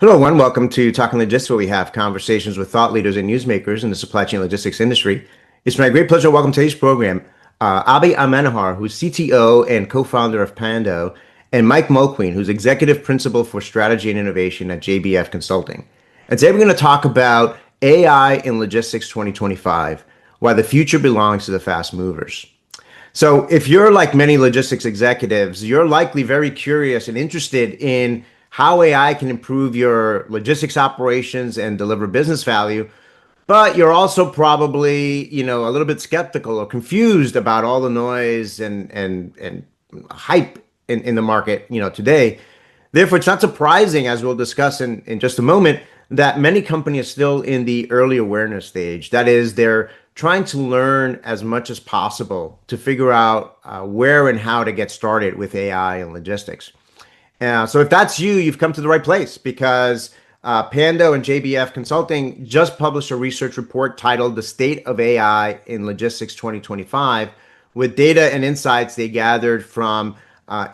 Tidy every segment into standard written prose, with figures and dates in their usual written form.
Hello, everyone. Welcome to Talking Logistics, where we have conversations with thought leaders and newsmakers in the supply chain logistics industry. It's my great pleasure to welcome to today's program Abhijeet Manohar, who's CTO and co-founder of Pando, and Mike Mulqueen, who's executive principal for strategy and innovation at JBF Consulting. And today we're going to talk about AI in Logistics 2025, why the future belongs to the fast movers. So if you're like many logistics executives, you're likely very curious and interested in how AI can improve your logistics operations and deliver business value, but you're also probably, a little bit skeptical or confused about all the noise and hype in the market, today. Therefore, it's not surprising, as we'll discuss in just a moment, that many companies are still in the early awareness stage. That is, they're trying to learn as much as possible to figure out where and how to get started with AI and logistics. So if that's you, you've come to the right place, because Pando and JBF Consulting just published a research report titled The State of AI in Logistics 2025, with data and insights they gathered from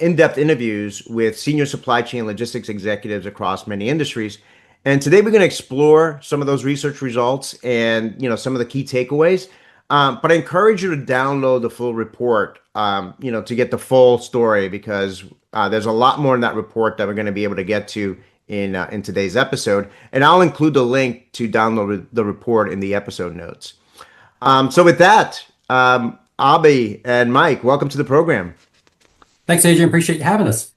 in-depth interviews with senior supply chain logistics executives across many industries. And today we're going to explore some of those research results and some of the key takeaways. But I encourage you to download the full report, to get the full story, because there's a lot more in that report that we're going to be able to get to in today's episode. And I'll include the link to download the report in the episode notes. So with that, Abhi and Mike, welcome to the program. Thanks, Adrian. Appreciate you having us.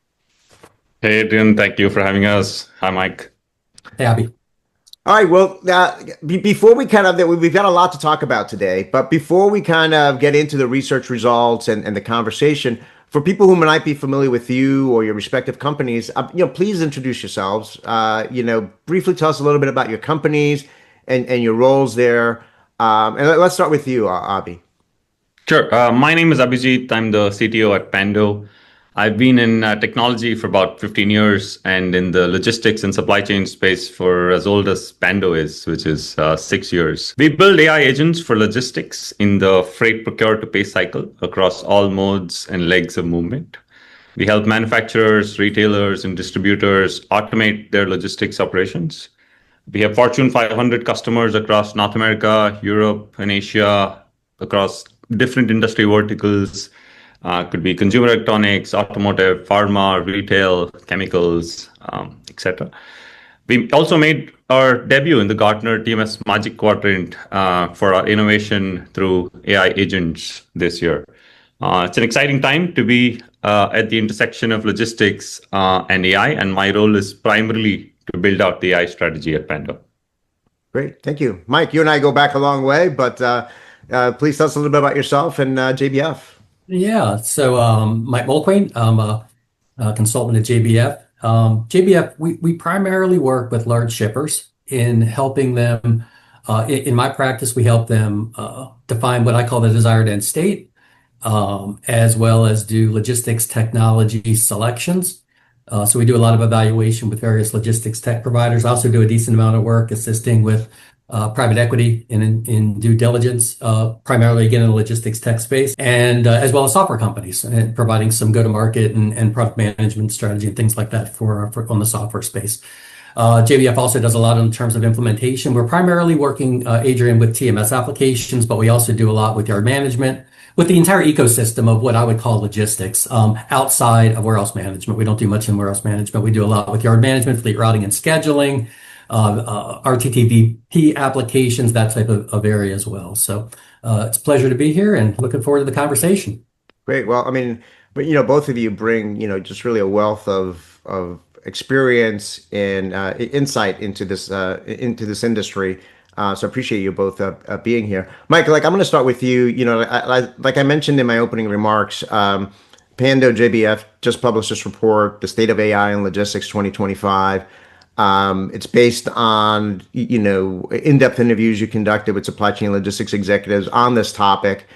Hey, Adrian. Thank you for having us. Hi, Mike. Hey, Abhi. All right. Well, before we we've got a lot to talk about today, but before we kind of get into the research results and the conversation, for people who might be familiar with you or your respective companies, please introduce yourselves. Briefly tell us a little bit about your companies and your roles there. And let's start with you, Abhi. Sure. My name is Abhijeet. I'm the CTO at Pando. I've been in technology for about 15 years and in the logistics and supply chain space for as old as Pando is, which is 6 years. We build AI agents for logistics in the freight procure to pay cycle across all modes and legs of movement. We help manufacturers, retailers, and distributors automate their logistics operations. We have Fortune 500 customers across North America, Europe, and Asia, across different industry verticals. Could be consumer electronics, automotive, pharma, retail, chemicals, etc. We also made our debut in the Gartner TMS Magic Quadrant for our innovation through AI agents this year. It's an exciting time to be at the intersection of logistics and AI, and my role is primarily to build out the AI strategy at Pando. Great. Thank you. Mike, you and I go back a long way, but please tell us a little bit about yourself and JBF. Yeah. So Mike Mulqueen, I'm a consultant at JBF. JBF, we primarily work with large shippers in helping them. In my practice, we help them define what I call the desired end state, as well as do logistics technology selections. So we do a lot of evaluation with various logistics tech providers. I also do a decent amount of work assisting with private equity in due diligence, primarily again in the logistics tech space, and as well as software companies, and providing some go-to-market and product management strategy and things like that for on the software space. JBF also does a lot in terms of implementation. We're primarily working, Adrian, with TMS applications, but we also do a lot with yard management, with the entire ecosystem of what I would call logistics, outside of warehouse management. We don't do much in warehouse management. We do a lot with yard management, fleet routing and scheduling, RTTVP applications, that type of area as well. So it's a pleasure to be here and looking forward to the conversation. Great. Well, I mean, but both of you bring just really a wealth of experience and insight into this industry. So I appreciate you both being here. Mike, I'm going to start with you. Like I mentioned in my opening remarks, Pando JBF just published this report, The State of AI in Logistics 2025. It's based on, in-depth interviews you conducted with supply chain logistics executives on this topic.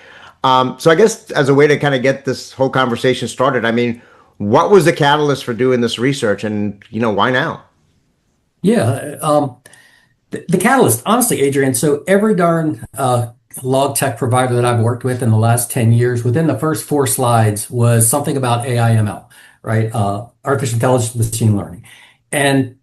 So I guess as a way to kind of get this whole conversation started, I mean, what was the catalyst for doing this research, and, why now? Yeah. The catalyst, honestly, Adrian, so every darn log tech provider that I've worked with in the last 10 years, within the first 4 slides was something about AI ML, right? Artificial intelligence, machine learning. And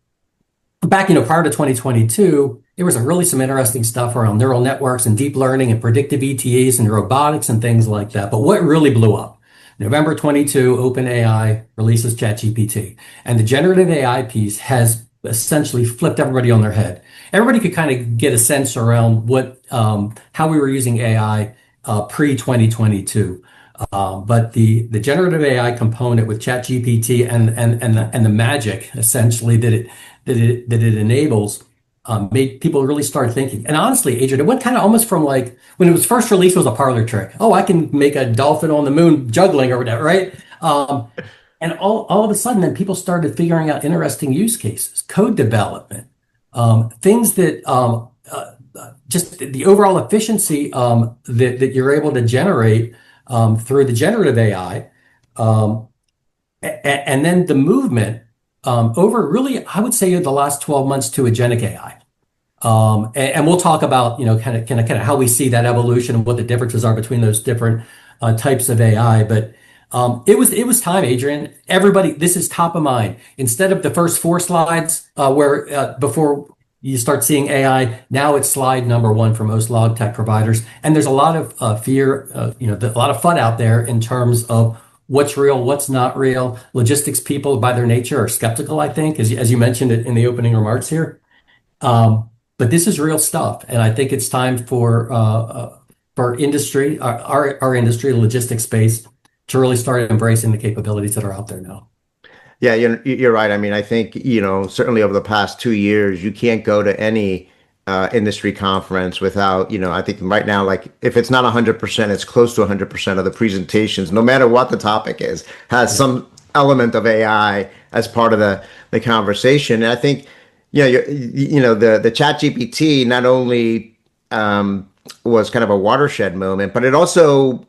back, prior to 2022, there was really some interesting stuff around neural networks and deep learning and predictive ETAs and robotics and things like that. But what really blew up? November 22, OpenAI releases ChatGPT. And the generative AI piece has essentially flipped everybody on their head. Everybody could kind of get a sense around how we were using AI pre-2022. But the generative AI component with ChatGPT and the magic essentially that it enables made people really start thinking. And honestly, Adrian, it went kind of almost from like when it was first released, it was a parlor trick. Oh, I can make a dolphin on the moon juggling or whatever, right? And all of a sudden, then people started figuring out interesting use cases, code development, things that just the overall efficiency that you're able to generate through the generative AI, and then the movement over really, I would say, the last 12 months to agentic AI. And we'll talk about kind of how we see that evolution and what the differences are between those different types of AI. But it was time, Adrian. Everybody, this is top of mind. Instead of the first four slides where before you start seeing AI, now it's slide number one for most log tech providers. And there's a lot of fear, a lot of fun out there in terms of what's real, what's not real. Logistics people, by their nature, are skeptical, I think, as you mentioned it in the opening remarks here. But this is real stuff, and I think it's time for industry, our industry, the logistics space, to really start embracing the capabilities that are out there now. Yeah, you're right. I mean, I think, certainly over the past 2 years, you can't go to any industry conference without, I think right now, like if it's not 100%, it's close to 100% of the presentations, no matter what the topic is, has some element of AI as part of the conversation. And I think, the ChatGPT not only was kind of a watershed moment, but it also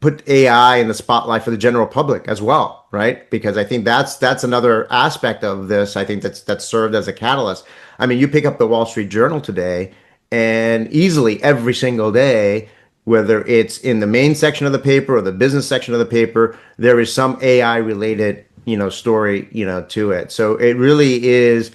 put AI in the spotlight for the general public as well, right? Because I think that's another aspect of this. I think that's served as a catalyst. I mean, you pick up the Wall Street Journal today, and easily every single day, whether it's in the main section of the paper or the business section of the paper, there is some AI related story to it. So it really is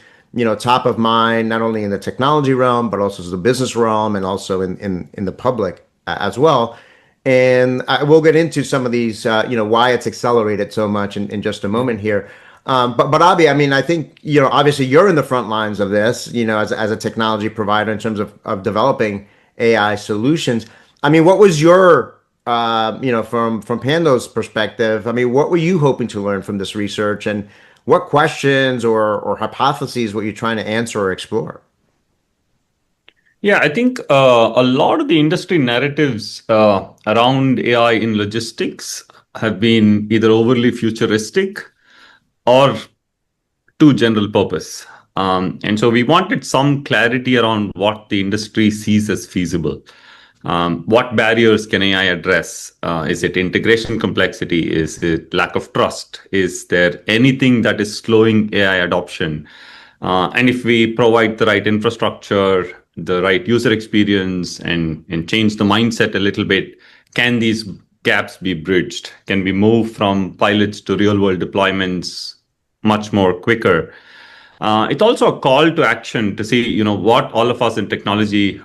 top of mind, not only in the technology realm, but also the business realm, and also in the public as well. And we'll get into some of these, why it's accelerated so much in just a moment here. But Abhi, I mean, I think, obviously you're in the front lines of this, as a technology provider in terms of developing AI solutions. I mean, what was your, from Pando's perspective, I mean, what were you hoping to learn from this research, and what questions or hypotheses were you trying to answer or explore? Yeah, I think a lot of the industry narratives around AI in logistics have been either overly futuristic or too general purpose. And so we wanted some clarity around what the industry sees as feasible. What barriers can AI address? Is it integration complexity? Is it lack of trust? Is there anything that is slowing AI adoption? And if we provide the right infrastructure, the right user experience, and change the mindset a little bit, can these gaps be bridged? Can we move from pilots to real world deployments much more quicker? It's also a call to action to see, what all of us in technology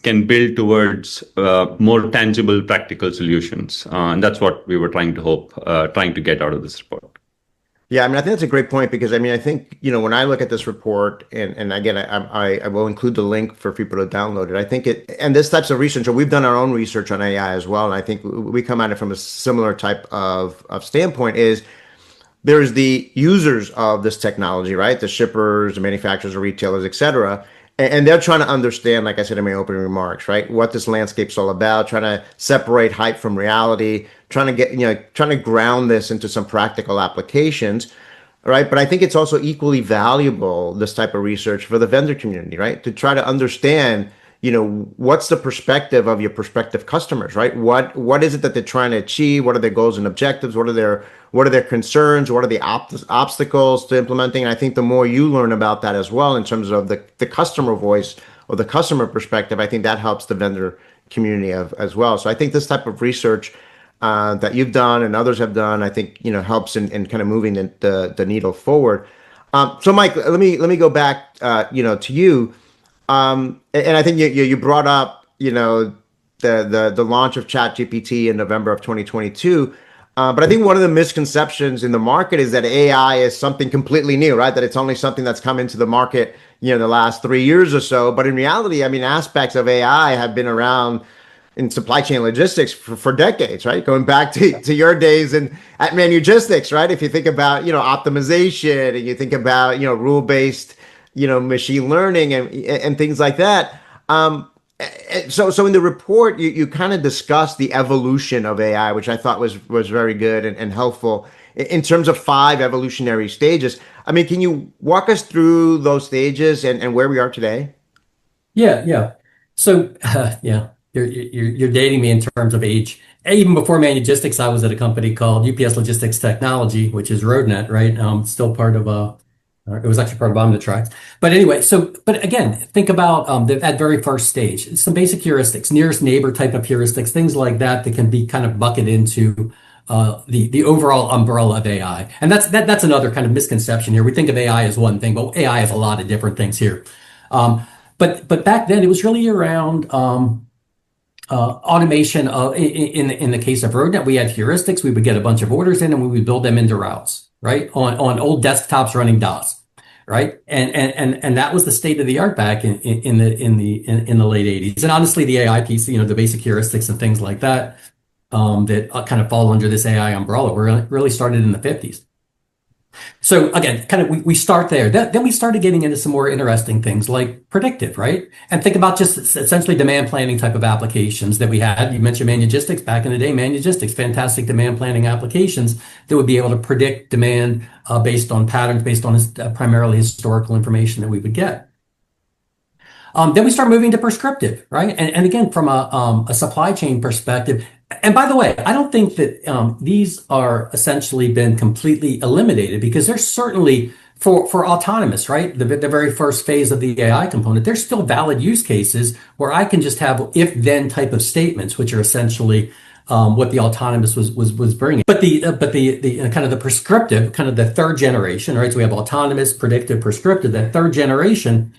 can build towards more tangible, practical solutions. And that's what we were trying to get out of this report. Yeah, I mean, I think that's a great point, because I mean, I think, when I look at this report, and again, I will include the link for people to download it. I think and this types of research, we've done our own research on AI as well. And I think we come at it from a similar type of standpoint. Is there's the users of this technology, right? The shippers, the manufacturers, the retailers, et cetera. And they're trying to understand, like I said in my opening remarks, right, what this landscape's all about, trying to separate hype from reality, trying to ground this into some practical applications, right? But I think it's also equally valuable, this type of research, for the vendor community, right? To try to understand, what's the perspective of your prospective customers, right? What is it that they're trying to achieve? What are their goals and objectives? What are their concerns? What are the obstacles to implementing? And I think the more you learn about that as well, in terms of the customer voice or the customer perspective, I think that helps the vendor community as well. So I think this type of research that you've done and others have done, I think, helps in kind of moving the needle forward. So Mike, let me go back, to you. And I think you brought up, the launch of ChatGPT in November of 2022. But I think one of the misconceptions in the market is that AI is something completely new, right? That it's only something that's come into the market, the last 3 years or so. But in reality, I mean, aspects of AI have been around in supply chain logistics for decades, right? Going back to your days at Manugistics, right? If you think about, optimization, and you think about, rule-based, machine learning and things like that. So in the report, you kind of discussed the evolution of AI, which I thought was very good and helpful in terms of 5 evolutionary stages. I mean, can you walk us through those stages and where we are today? Yeah. So, yeah, you're dating me in terms of age. Even before Manugistics, I was at a company called UPS Logistics Technology, which is RoadNet, right? Still part of it was actually part of Omnitrax. But anyway, but again, think about that very first stage. Some basic heuristics, nearest neighbor type of heuristics, things like that can be kind of bucketed into the overall umbrella of AI. And that's another kind of misconception here. We think of AI as one thing, but AI is a lot of different things here. But back then, it was really around automation. In the case of RoadNet, we had heuristics. We would get a bunch of orders in, and we would build them into routes, right? On old desktops running DOS, right? And that was the state of the art back in the late 80s. And honestly, the AI piece, the basic heuristics and things like that, that kind of fall under this AI umbrella, were really started in the 50s. So again, kind of we start there. Then we started getting into some more interesting things like predictive, right? And think about just essentially demand planning type of applications that we had. You mentioned Manugistics back in the day. Manugistics, fantastic demand planning applications that would be able to predict demand based on patterns, based on primarily historical information that we would get. Then we start moving to prescriptive, right? And again, from a supply chain perspective. And by the way, I don't think that these are essentially been completely eliminated, because there's certainly for autonomous, right? The very first phase of the AI component, there's still valid use cases where I can just have if-then type of statements, which are essentially what the autonomous was bringing. But the kind of the prescriptive, kind of the third generation, right? So we have autonomous, predictive, prescriptive. That third generation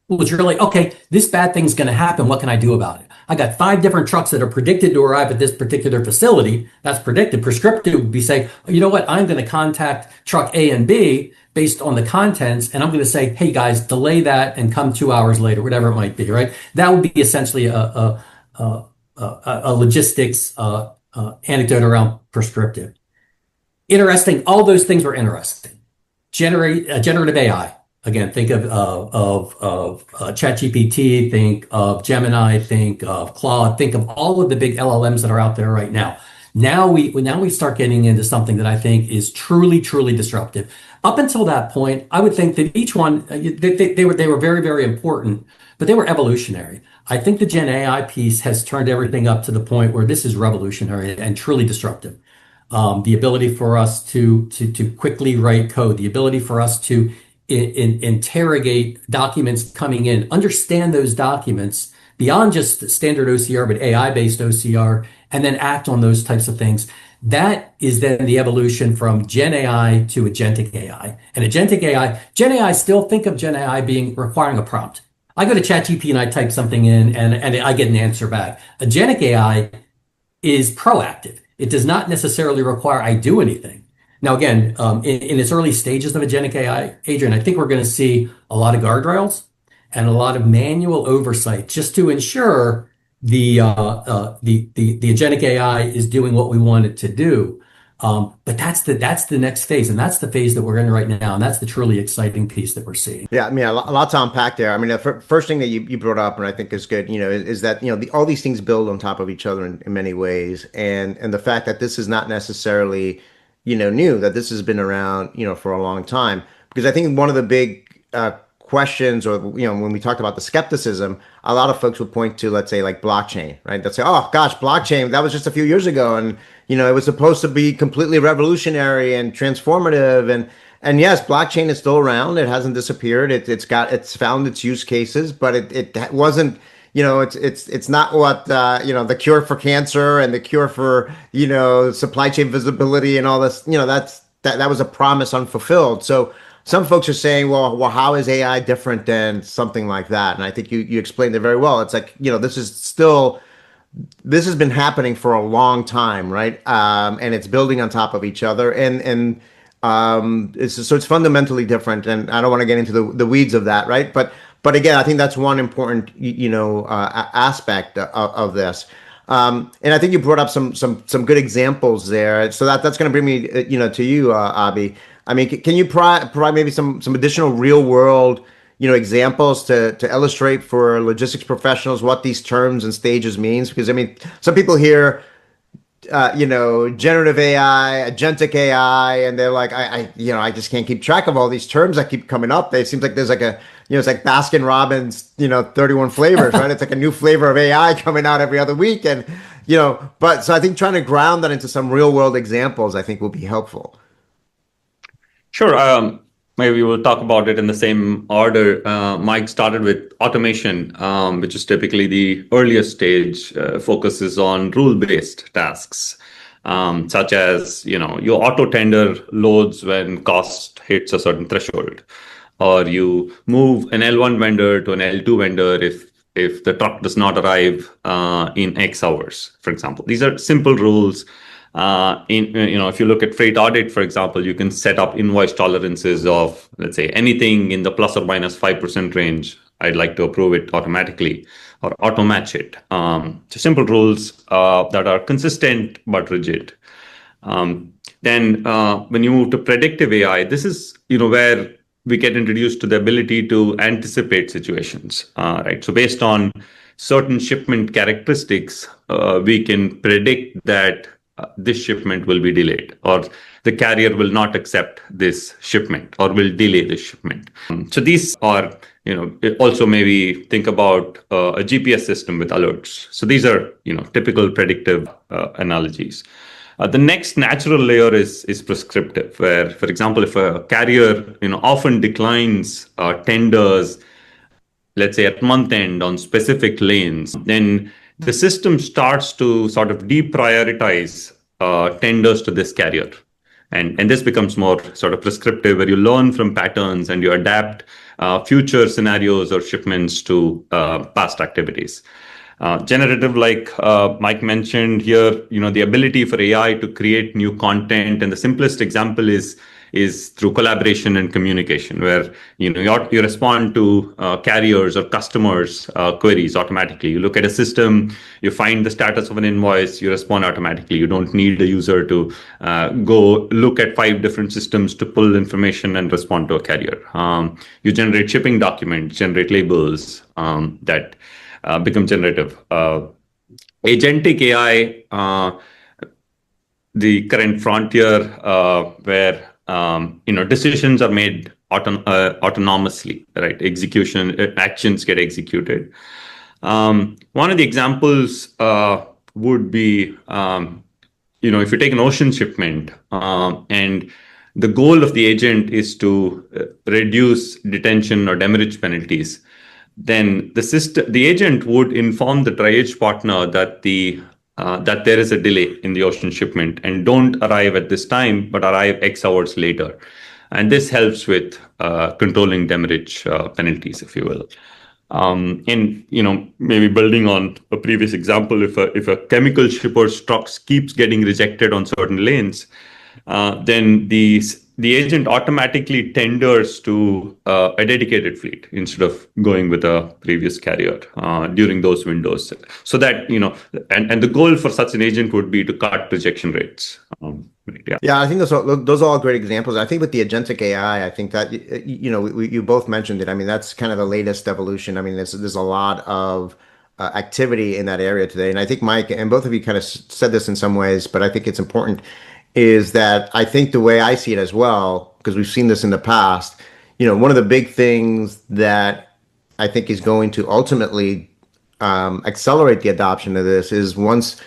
was really, okay, this bad thing's going to happen. What can I do about it? I got 5 different trucks that are predicted to arrive at this particular facility. That's predicted. Prescriptive would be saying, you know what? I'm going to contact truck A and B based on the contents, and I'm going to say, hey guys, delay that and come 2 hours later, whatever it might be, right? That would be essentially a logistics anecdote around prescriptive. Interesting. All those things were interesting. Generative AI. Again, think of ChatGPT, think of Gemini, think of Claude, think of all of the big LLMs that are out there right now. Now we start getting into something that I think is truly, truly disruptive. Up until that point, I would think that each one, they were very, very important, but they were evolutionary. I think the Gen AI piece has turned everything up to the point where this is revolutionary and truly disruptive. The ability for us to quickly write code, the ability for us to interrogate documents coming in, understand those documents beyond just standard OCR, but AI-based OCR, and then act on those types of things. That is then the evolution from Gen AI to agentic AI. And agentic AI, Gen AI, still think of Gen AI requiring a prompt. I go to ChatGPT and I type something in and I get an answer back. Agentic AI is proactive. It does not necessarily require I do anything. Now, again, in its early stages of agentic AI, Adrian, I think we're going to see a lot of guardrails and a lot of manual oversight just to ensure the agentic AI is doing what we want it to do. But that's the next phase, and that's the phase that we're in right now, and that's the truly exciting piece that we're seeing. Yeah, I mean, a lot to unpack there. I mean, the first thing that you brought up, and I think is good, is that all these things build on top of each other in many ways, and the fact that this is not necessarily new, that this has been around, for a long time. Because I think one of the big questions, or when we talked about the skepticism, a lot of folks would point to, let's say, like blockchain, right? They'll say, oh gosh, blockchain, that was just a few years ago, and it was supposed to be completely revolutionary and transformative, and yes, blockchain is still around. It hasn't disappeared. It's found its use cases, but it wasn't. It's not what the cure for cancer and the cure for supply chain visibility and all this. That was a promise unfulfilled. So some folks are saying, well, how is AI different than something like that? And I think you explained it very well. It's like, this has been happening for a long time, right? And it's building on top of each other, and it's fundamentally different. And I don't want to get into the weeds of that, right? But again, I think that's one important aspect of this. And I think you brought up some good examples there. So that's going to bring me to you, Abhi. I mean, can you provide maybe some additional real world examples to illustrate for logistics professionals what these terms and stages means? Because I mean, some people hear generative AI, agentic AI, and they're like, I just can't keep track of all these terms that keep coming up. It seems like there's like it's like Baskin Robbins, 31 flavors, right? It's like a new flavor of AI coming out every other week. And, but so I think trying to ground that into some real world examples, I think will be helpful. Sure. Maybe we'll talk about it in the same order. Mike started with automation, which is typically the earliest stage, focuses on rule-based tasks, such as, you auto tender loads when cost hits a certain threshold, or you move an L1 vendor to an L2 vendor if the truck does not arrive in X hours, for example. These are simple rules. If you look at freight audit, for example, you can set up invoice tolerances of, let's say, anything in the plus or minus 5% range. I'd like to approve it automatically or auto match it. So simple rules that are consistent but rigid. Then when you move to predictive AI, this is where we get introduced to the ability to anticipate situations, right? So based on certain shipment characteristics, we can predict that this shipment will be delayed, or the carrier will not accept this shipment, or will delay this shipment. So these are, also maybe think about a GPS system with alerts. So these are, typical predictive analogies. The next natural layer is prescriptive, where, for example, if a carrier, often declines tenders, let's say at month end on specific lanes, then the system starts to sort of deprioritize tenders to this carrier. And this becomes more sort of prescriptive, where you learn from patterns and you adapt future scenarios or shipments to past activities. Generative, like Mike mentioned here, the ability for AI to create new content. And the simplest example is through collaboration and communication, where you respond to carriers or customers' queries automatically. You look at a system, you find the status of an invoice, you respond automatically. You don't need a user to go look at 5 different systems to pull information and respond to a carrier. You generate shipping documents, generate labels that become generative. Agentic AI, the current frontier, where decisions are made autonomously, right? Actions get executed. One of the examples would be, if you take an ocean shipment, and the goal of the agent is to reduce detention or demurrage penalties, then the agent would inform the drayage partner that that there is a delay in the ocean shipment and don't arrive at this time, but arrive X hours later. And this helps with controlling demurrage penalties, if you will. And maybe building on a previous example, if a chemical shipper's trucks keeps getting rejected on certain lanes, then the agent automatically tenders to a dedicated fleet instead of going with a previous carrier during those windows. So that, and the goal for such an agent would be to cut rejection rates. Yeah, I think those are all great examples. I think with the agentic AI, I think that, you both mentioned it. I mean, that's kind of the latest evolution. I mean, there's a lot of activity in that area today. And I think Mike and both of you kind of said this in some ways, but I think it's important, is that I think the way I see it as well, because we've seen this in the past, one of the big things that I think is going to ultimately accelerate the adoption of this is once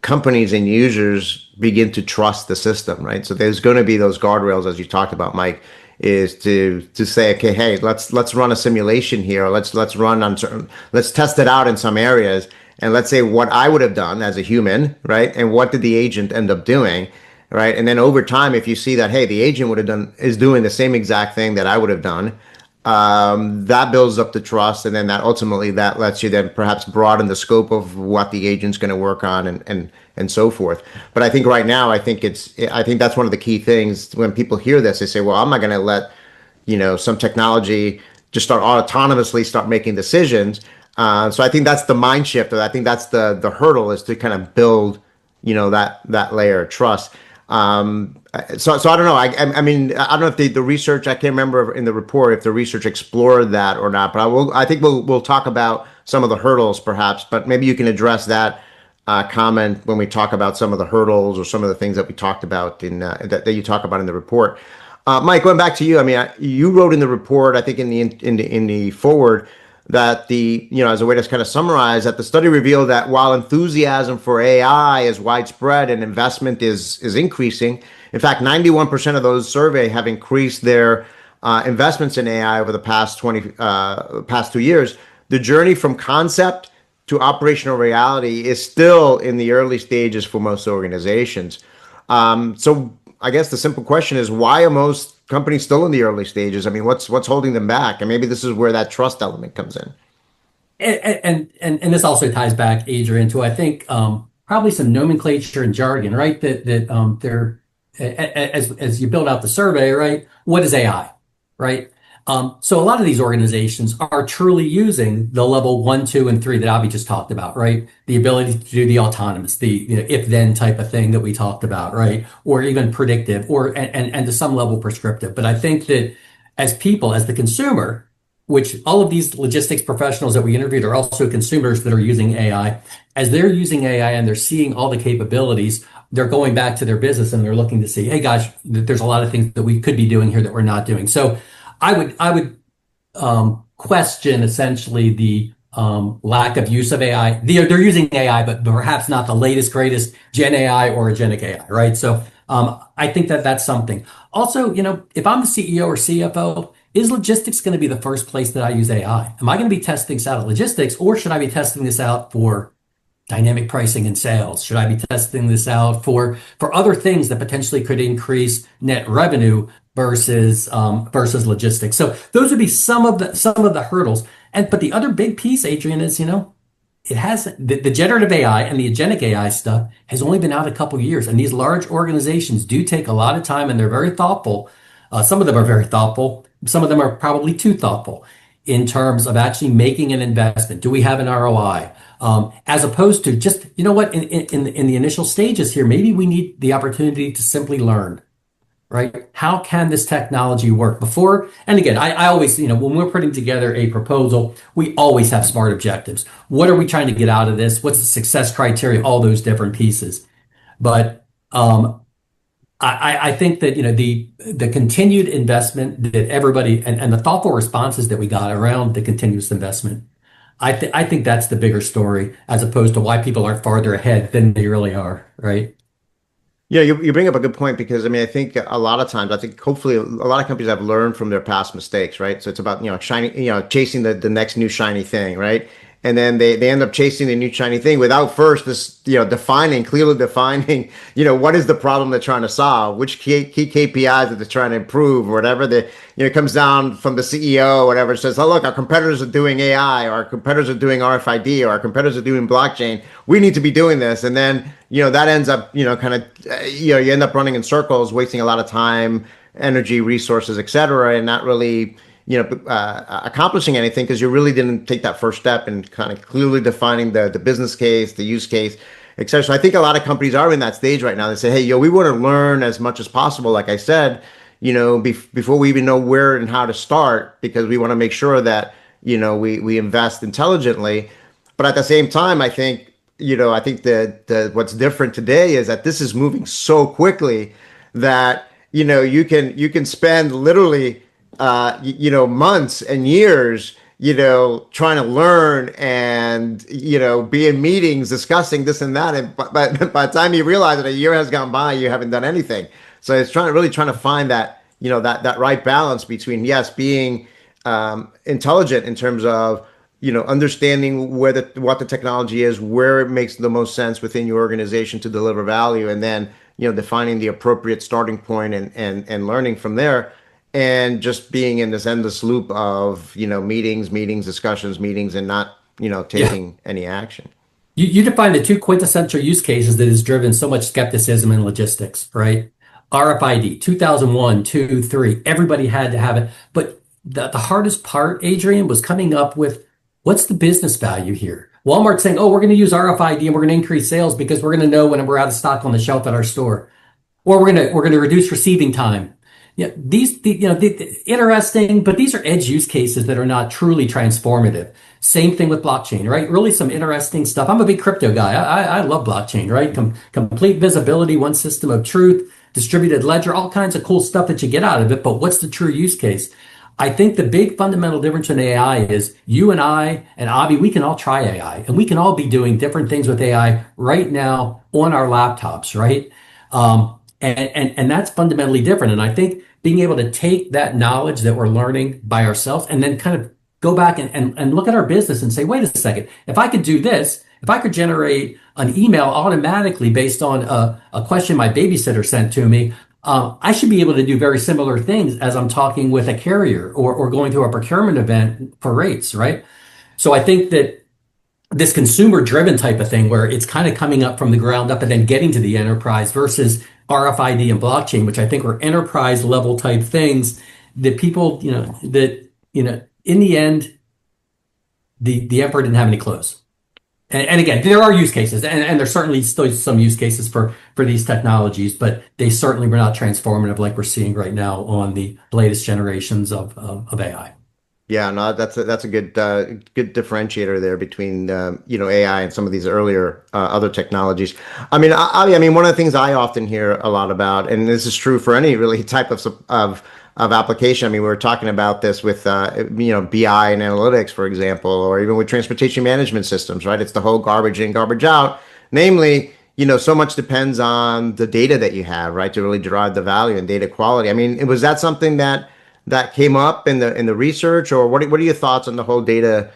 companies and users begin to trust the system, right? So there's going to be those guardrails, as you talked about, Mike, is to say, okay, hey, let's run a simulation here. Let's test it out in some areas, and let's say what I would have done as a human, right? And what did the agent end up doing? right? And then over time, if you see that, hey, the agent is doing the same exact thing that I would have done, that builds up the trust, and then that ultimately that lets you then perhaps broaden the scope of what the agent's going to work on and so forth. But I think right now, I think that's one of the key things when people hear this, they say, well, I'm not going to let some technology just start autonomously start making decisions. So I think that's the mind shift, or I think that's the hurdle, is to kind of build that layer of trust. So I don't know. I mean, I don't know if the research, I can't remember in the report if the research explored that or not, but I think we'll talk about some of the hurdles perhaps, but maybe you can address that comment when we talk about some of the hurdles or some of the things that we talked about that you talk about in the report. Mike, going back to you, I mean, you wrote in the report, I think in the forward, that as a way to kind of summarize, that the study revealed that while enthusiasm for AI is widespread and investment is increasing, in fact, 91% of those surveyed have increased their investments in AI over the past 2 years. The journey from concept to operational reality is still in the early stages for most organizations. So I guess the simple question is, why are most companies still in the early stages? I mean, what's holding them back? And maybe this is where that trust element comes in. And this also ties back, Adrian, to I think probably some nomenclature and jargon, right? That they're as you build out the survey, right? What is AI, right? So a lot of these organizations are truly using the level 1, 2, and 3 that Abhi just talked about, right? The ability to do the autonomous, the if-then type of thing that we talked about, right? Or even predictive, or and to some level prescriptive. But I think that as people, as the consumer, which all of these logistics professionals that we interviewed are also consumers that are using AI, as they're using AI and they're seeing all the capabilities, they're going back to their business and they're looking to see, hey, gosh, there's a lot of things that we could be doing here that we're not doing. So I would question essentially the lack of use of AI. They're using AI, but perhaps not the latest, greatest Gen AI or agentic AI, right? So I think that that's something. Also, if I'm the CEO or CFO, is logistics going to be the first place that I use AI? Am I going to be testing this out at logistics, or should I be testing this out for dynamic pricing and sales? Should I be testing this out for other things that potentially could increase net revenue versus logistics? So those would be some of the hurdles. But the other big piece, Adrian, is it has the generative AI and the agentic AI stuff has only been out a couple of years, and these large organizations do take a lot of time, and they're very thoughtful. Some of them are very thoughtful. Some of them are probably too thoughtful in terms of actually making an investment. Do we have an ROI? As opposed to just, what, in the initial stages here, maybe we need the opportunity to simply learn, right? How can this technology work before? And again, I always, when we're putting together a proposal, we always have smart objectives. What are we trying to get out of this? What's the success criteria? All those different pieces. But I think that the continued investment that everybody and the thoughtful responses that we got around the continuous investment, I think that's the bigger story, as opposed to why people aren't farther ahead than they really are, right? Yeah, you bring up a good point, because I mean, I think a lot of times, I think hopefully a lot of companies have learned from their past mistakes, right? So it's about chasing the next new shiny thing, right? And then they end up chasing the new shiny thing without first this clearly defining what is the problem they're trying to solve, which key KPIs that they're trying to improve, or whatever. It comes down from the CEO or whatever, says, oh, look, our competitors are doing AI, or our competitors are doing RFID, or our competitors are doing blockchain. We need to be doing this. And then that ends up you end up running in circles, wasting a lot of time, energy, resources, et cetera, and not really accomplishing anything, because you really didn't take that first step and kind of clearly defining the business case, the use case, et cetera. So I think a lot of companies are in that stage right now. They say, hey, we want to learn as much as possible, like I said, before we even know where and how to start, because we want to make sure that we invest intelligently. But at the same time, I think that what's different today is that this is moving so quickly that you can spend literally months and years, trying to learn and, be in meetings discussing this and that. And by the time you realize that a year has gone by, you haven't done anything. So it's really trying to find that, that right balance between, yes, being intelligent in terms of, understanding what the technology is, where it makes the most sense within your organization to deliver value, and then defining the appropriate starting point and learning from there, and just being in this endless loop of, meetings, discussions, meetings, and not, Yeah. taking any action. You define the two quintessential use cases that has driven so much skepticism in logistics, right? RFID, 2001, 2, 3, everybody had to have it. But the hardest part, Adrian, was coming up with what's the business value here? Walmart saying, oh, we're going to use RFID and we're going to increase sales because we're going to know when we're out of stock on the shelf at our store. Or we're gonna reduce receiving time. Yeah, interesting, but these are edge use cases that are not truly transformative. Same thing with blockchain, right? Really some interesting stuff. I'm a big crypto guy. I love blockchain, right? Complete visibility, one system of truth, distributed ledger, all kinds of cool stuff that you get out of it. But what's the true use case? I think the big fundamental difference in AI is you and I and Abhi, we can all try AI and we can all be doing different things with AI right now on our laptops, right? And that's fundamentally different. And I think being able to take that knowledge that we're learning by ourselves and then kind of go back and look at our business and say, wait a second, if I could do this, if I could generate an email automatically based on a question my babysitter sent to me, I should be able to do very similar things as I'm talking with a carrier or going through a procurement event for rates, right? So I think that this consumer driven type of thing where it's kind of coming up from the ground up and then getting to the enterprise versus RFID and blockchain, which I think are enterprise level type things that people, in the end, the emperor didn't have any clothes. And again, there are use cases and there's certainly still some use cases for these technologies, but they certainly were not transformative like we're seeing right now on the latest generations of AI. Yeah, no, that's a good differentiator there between AI and some of these earlier other technologies. I mean, one of the things I often hear a lot about, and this is true for any really type of application. I mean, we were talking about this with BI and analytics, for example, or even with transportation management systems, right? It's the whole garbage in, garbage out. Namely, so much depends on the data that you have, right, to really derive the value and data quality. I mean, was that something that came up in the research, or what are your thoughts on the whole data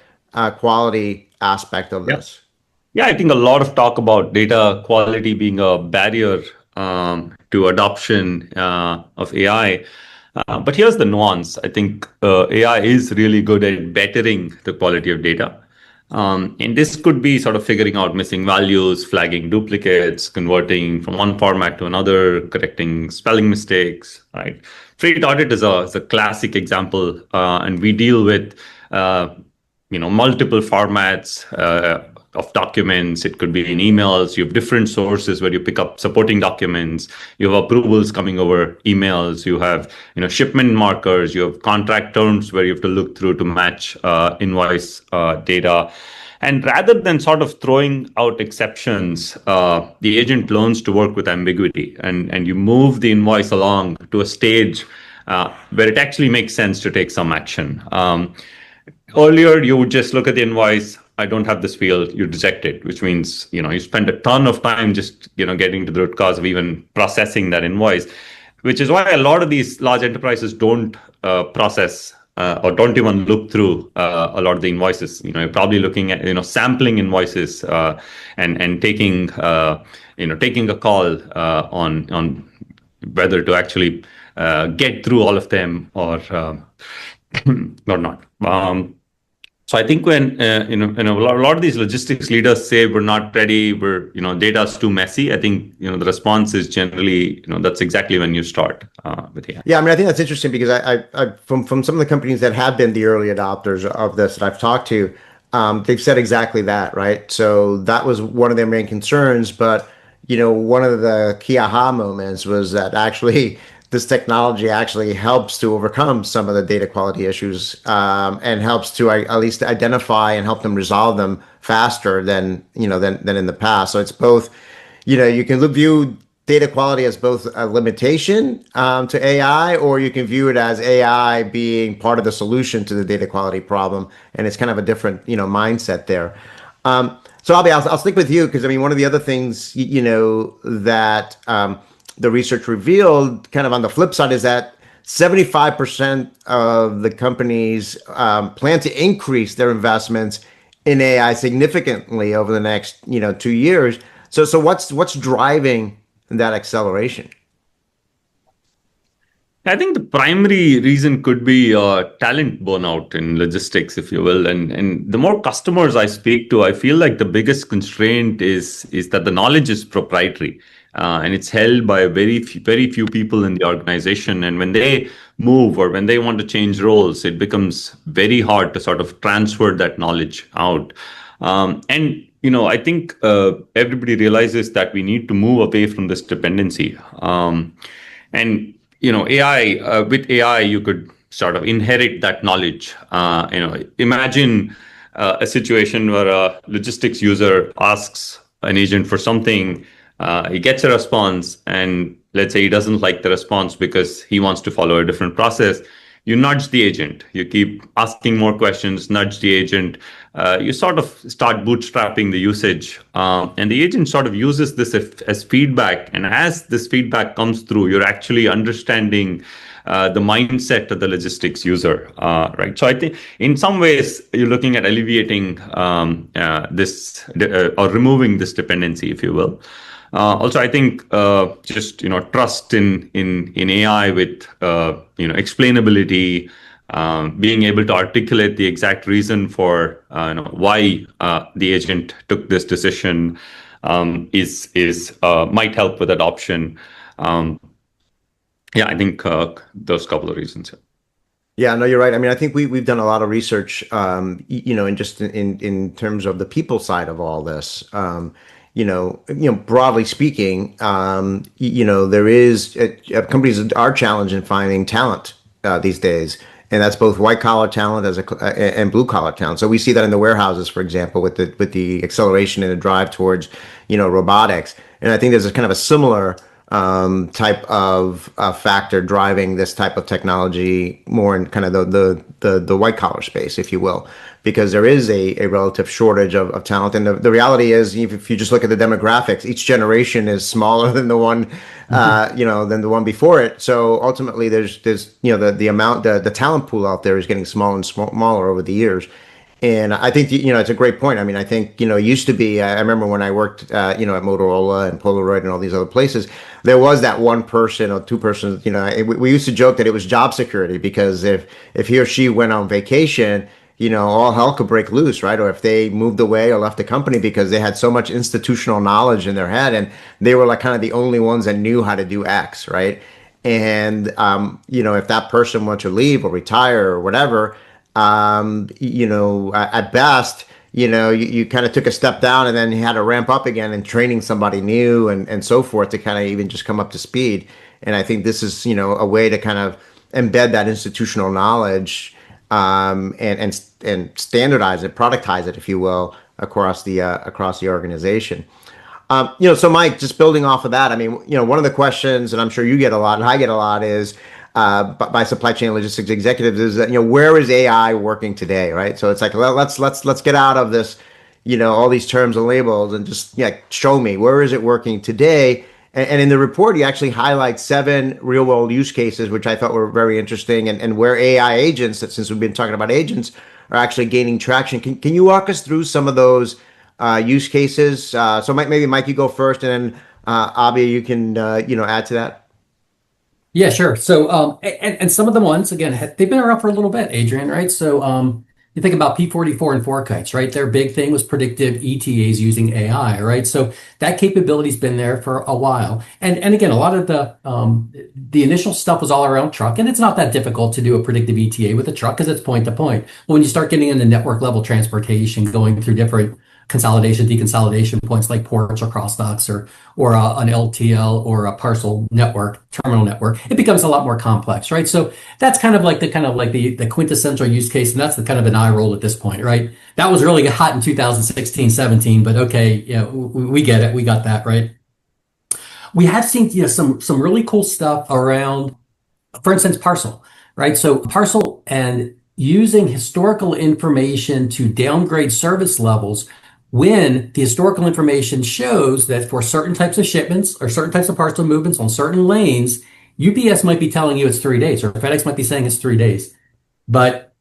quality aspect of this? Yeah, I think a lot of talk about data quality being a barrier to adoption of AI. But here's the nuance. I think AI is really good at bettering the quality of data. And this could be sort of figuring out missing values, flagging duplicates, converting from one format to another, correcting spelling mistakes, right? Freight audit is a classic example, and we deal with multiple formats of documents. It could be in emails. You have different sources where you pick up supporting documents. You have approvals coming over emails. You have shipment markers. You have contract terms where you have to look through to match invoice data. And rather than sort of throwing out exceptions, the agent learns to work with ambiguity, and you move the invoice along to a stage where it actually makes sense to take some action. Earlier, you would just look at the invoice. I don't have this field. You reject it, which means you spend a ton of time just getting to the root cause of even processing that invoice, which is why a lot of these large enterprises don't process or don't even look through a lot of the invoices. You're probably looking at sampling invoices and taking taking a call on whether to actually get through all of them or not. So I think when a lot of these logistics leaders say we're not ready, data is too messy. I think the response is generally that's exactly when you start with AI. Yeah, I mean, I think that's interesting because I from some of the companies that have been the early adopters of this that I've talked to, they've said exactly that, right? So that was one of their main concerns, but one of the key aha moments was that actually this technology actually helps to overcome some of the data quality issues and helps to at least identify and help them resolve them faster than in the past. So it's both, you can view data quality as both a limitation to AI, or you can view it as AI being part of the solution to the data quality problem, and it's kind of a different mindset there. So I'll stick with you because I mean one of the other things that the research revealed, kind of on the flip side, is that 75% of the companies plan to increase their investments in AI significantly over the next 2 years. So what's driving that acceleration? I think the primary reason could be talent burnout in logistics, if you will. And the more customers I speak to, I feel like the biggest constraint is that the knowledge is proprietary, and it's held by very few people in the organization. And when they move or when they want to change roles, it becomes very hard to sort of transfer that knowledge out. And I think everybody realizes that we need to move away from this dependency. And AI, with AI, you could sort of inherit that knowledge. Imagine a situation where a logistics user asks an agent for something, he gets a response, and let's say he doesn't like the response because he wants to follow a different process. You nudge the agent. You keep asking more questions, nudge the agent. You sort of start bootstrapping the usage. And the agent sort of uses this as feedback. And as this feedback comes through, you're actually understanding the mindset of the logistics user, right? So I think in some ways, you're looking at alleviating this or removing this dependency, if you will. Also, I think just trust in AI with explainability, being able to articulate the exact reason for why the agent took this decision is might help with adoption. I think those couple of reasons. Yeah, no, you're right. I mean, I think we've done a lot of research, in terms of the people side of all this. Broadly speaking, there is companies are challenged in finding talent these days, and that's both white collar talent and blue collar talent. So we see that in the warehouses, for example, with the acceleration and the drive towards robotics. And I think there's a kind of a similar type of factor driving this type of technology more in kind of the white collar space, if you will, because there is a relative shortage of talent. And the reality is, if you just look at the demographics, each generation is smaller than the one, than the one before it. So ultimately, there's the talent pool out there is getting smaller and smaller over the years. And I think, it's a great point. I mean, I think, it used to be, I remember when I worked, at Motorola and Polaroid and all these other places, there was that one person or two persons, we used to joke that it was job security, because if he or she went on vacation, all hell could break loose, right? Or if they moved away or left the company because they had so much institutional knowledge in their head and they were like kind of the only ones that knew how to do X, right? And, if that person wanted to leave or retire or whatever, at best, you kind of took a step down and then you had to ramp up again and training somebody new and so forth to kind of even just come up to speed. And I think this is, a way to kind of embed that institutional knowledge, and standardize it, productize it, if you will, across the organization. So Mike, just building off of that, I mean, one of the questions, and I'm sure you get a lot and I get a lot, is by supply chain logistics executives, is that where is AI working today, right? So it's like, let's get out of this, all these terms and labels and just show me where is it working today. And in the report, you actually highlight 7 real world use cases, which I thought were very interesting, and where AI agents, since we've been talking about agents, are actually gaining traction. Can you walk us through some of those use cases? So maybe Mike, you go first, and then Abhi, you can add to that. Yeah, sure. So, and some of the ones, again, they've been around for a little bit, Adrian, right? So, you think about P44 and FourKites, right? Their big thing was predictive ETAs using AI, right? So that capability's been there for a while. And again, a lot of the initial stuff was all around truck, and it's not that difficult to do a predictive ETA with a truck because it's point to point. But when you start getting into network level transportation, going through different consolidation, deconsolidation points like ports or cross docks or an LTL or a parcel network, terminal network, it becomes a lot more complex, right? So that's kind of like the quintessential use case, and that's the kind of an eye roll at this point, right? That was really hot in 2016, 17, but okay, we get it, we got that, right? We have seen some really cool stuff around, for instance, parcel, right? So parcel and using historical information to downgrade service levels when the historical information shows that for certain types of shipments or certain types of parcel movements on certain lanes, UPS might be telling you it's 3 days, or FedEx might be saying it's 3 days. But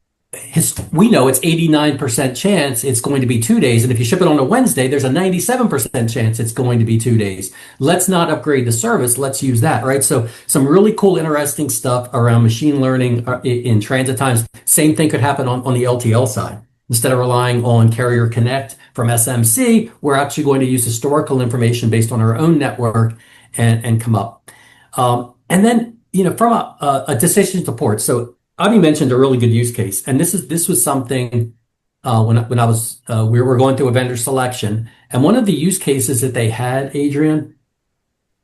we know it's 89% chance it's going to be 2 days. And if you ship it on a Wednesday, there's a 97% chance it's going to be 2 days. Let's not upgrade the service. Let's use that, right? So some really cool, interesting stuff around machine learning in transit times. Same thing could happen on the LTL side. Instead of relying on Carrier Connect from SMC, we're actually going to use historical information based on our own network and come up. And then, from a decision support. So Avi mentioned a really good use case, and this was something when I was we were going through a vendor selection, and one of the use cases that they had, Adrian,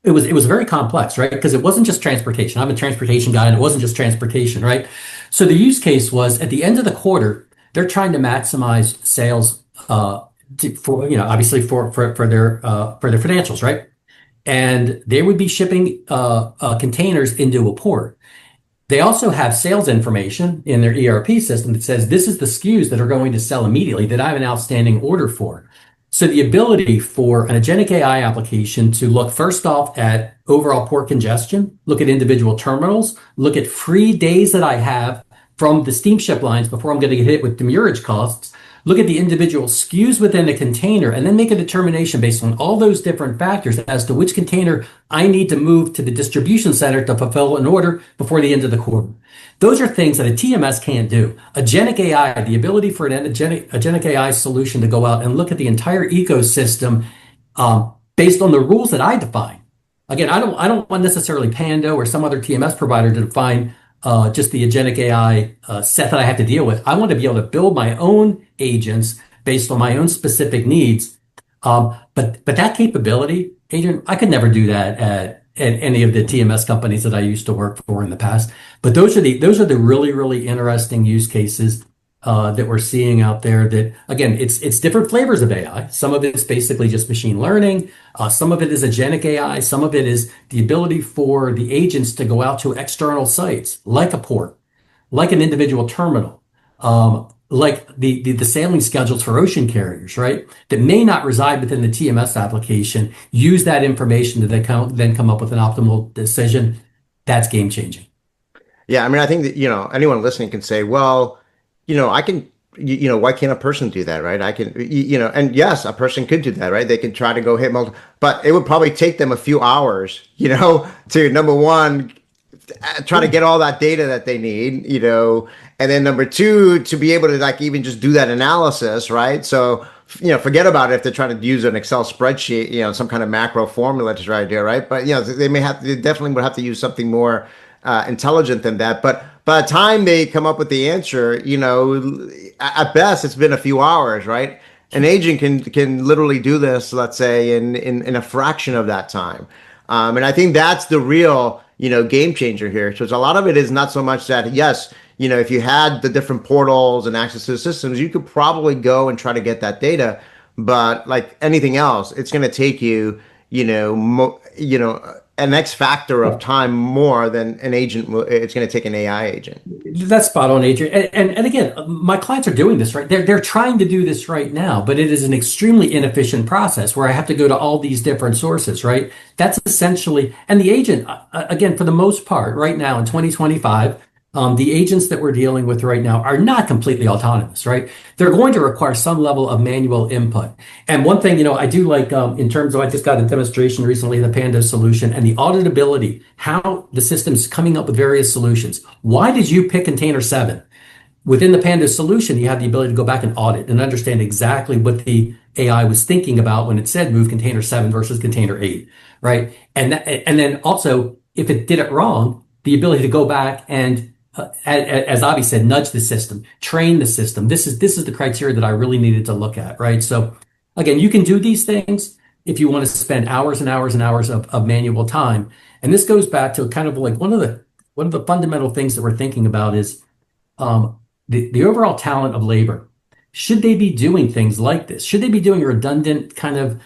it was very complex, right? Because it wasn't just transportation. I'm a transportation guy, and it wasn't just transportation, right? So the use case was at the end of the quarter, they're trying to maximize sales for obviously for their financials, right? And they would be shipping containers into a port. They also have sales information in their ERP system that says this is the SKUs that are going to sell immediately that I have an outstanding order for. So the ability for an agentic AI application to look first off at overall port congestion, look at individual terminals, look at free days that I have from the steamship lines before I'm going to get hit with demurrage costs, look at the individual SKUs within a container, and then make a determination based on all those different factors as to which container I need to move to the distribution center to fulfill an order before the end of the quarter. Those are things that a TMS can't do. Agentic AI, the ability for an agentic AI solution to go out and look at the entire ecosystem based on the rules that I define. Again, I don't want necessarily Pando or some other TMS provider to define just the agentic AI set that I have to deal with. I want to be able to build my own agents based on my own specific needs. But that capability, Adrian, I could never do that at any of the TMS companies that I used to work for in the past. But those are the really, really interesting use cases that we're seeing out there that, again, it's different flavors of AI. Some of it's basically just machine learning. Some of it is agentic AI. Some of it is the ability for the agents to go out to external sites, like a port, like an individual terminal, like the sailing schedules for ocean carriers, right? That may not reside within the TMS application. Use that information to then come up with an optimal decision. That's game changing. Yeah, I mean, I think that, anyone listening can say, well, I can, why can't a person do that, right? I can, and yes, a person could do that, right? They can try to go hit multiple, but it would probably take them a few hours, to number one, try to get all that data that they need, and then number two, to be able to like even just do that analysis, right? So, forget about it if they're trying to use an Excel spreadsheet, some kind of macro formula to try to do it, right? But, they definitely would have to use something more intelligent than that. But by the time they come up with the answer, at best it's been a few hours, right? An agent can literally do this, let's say, in a fraction of that time. And I think that's the real, game changer here. So a lot of it is not so much that, yes, if you had the different portals and access to the systems, you could probably go and try to get that data. But like anything else, it's going to take you, an X factor of time more than an agent. It's going to take an AI agent. That's spot on, Adrian. And again, my clients are doing this, right? They're trying to do this right now, but it is an extremely inefficient process where I have to go to all these different sources, right? That's essentially, and the agent, again, for the most part, right now in 2025, the agents that we're dealing with right now are not completely autonomous, right? They're going to require some level of manual input. And one thing, I do like in terms of, I just got a demonstration recently, the Pando solution and the auditability, how the system's coming up with various solutions. Why did you pick container 7? Within the Pando solution, you have the ability to go back and audit and understand exactly what the AI was thinking about when it said move container 7 versus container 8, right? And then also, if it did it wrong, the ability to go back and as Avi said, nudge the system, train the system. This is the criteria that I really needed to look at, right? So again, you can do these things if you want to spend hours and hours and hours of manual time. And this goes back to kind of like one of the fundamental things that we're thinking about is the overall talent of labor. Should they be doing things like this? Should they be doing redundant kind of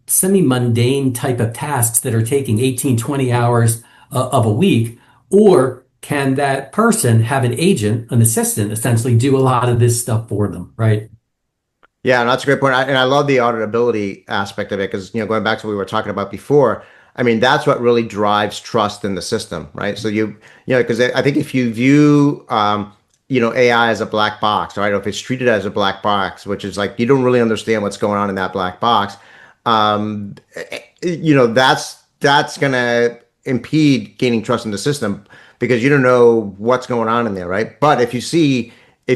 semi-mundane type of tasks that are taking 18, 20 hours of a week? Or can that person have an agent, an assistant, essentially do a lot of this stuff for them, right? Yeah, and that's a great point. And I love the auditability aspect of it because, going back to what we were talking about before, I mean, that's what really drives trust in the system, right? So because I think if you view AI as a black box, right? Or if it's treated as a black box, which is like you don't really understand what's going on in that black box, that's gonna impede gaining trust in the system because you don't know what's going on in there, right? But if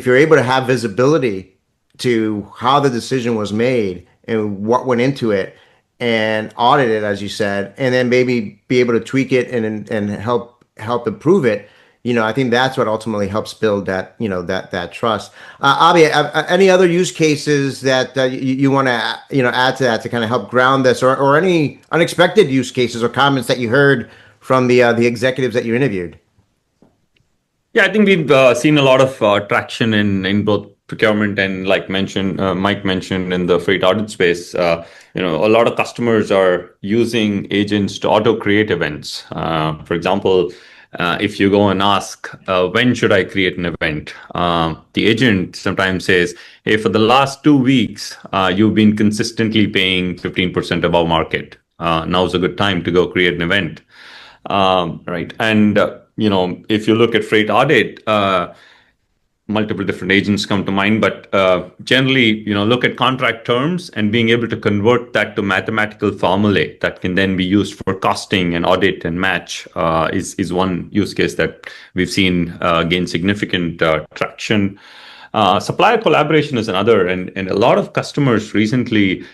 you're able to have visibility to how the decision was made and what went into it and audit it, as you said, and then maybe be able to tweak it and help improve it. I think that's what ultimately helps build that trust. Abhi, any other use cases that you want to add to that to kind of help ground this, or any unexpected use cases or comments that you heard from the executives that you interviewed? Yeah, I think we've seen a lot of traction in both procurement and, like Mike mentioned, in the freight audit space. A lot of customers are using agents to auto create events. For example, if you go and ask, when should I create an event? The agent sometimes says, hey, for the last 2 weeks, you've been consistently paying 15% above market. Now's a good time to go create an event. Right. And, if you look at freight audit, multiple different agents come to mind, but generally, look at contract terms and being able to convert that to mathematical formulae that can then be used for costing and audit and match is one use case that we've seen gain significant traction. Supplier collaboration is another, and a lot of customers recently,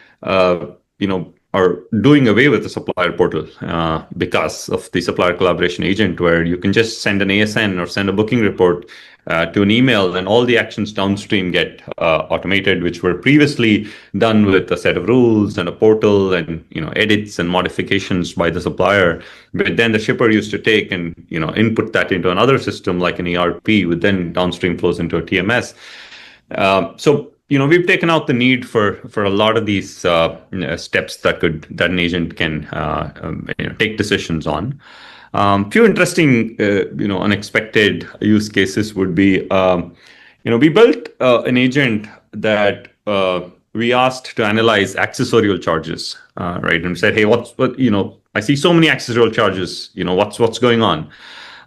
are doing away with the supplier portal because of the supplier collaboration agent, where you can just send an ASN or send a booking report to an email, and all the actions downstream get automated, which were previously done with a set of rules and a portal and edits and modifications by the supplier. But then the shipper used to take and input that into another system like an ERP, which then downstream flows into a TMS. So we've taken out the need for a lot of these steps that an agent can take decisions on. Few interesting, unexpected use cases would be, we built an agent that we asked to analyze accessorial charges, right? And said, hey, I see so many accessorial charges, what's going on?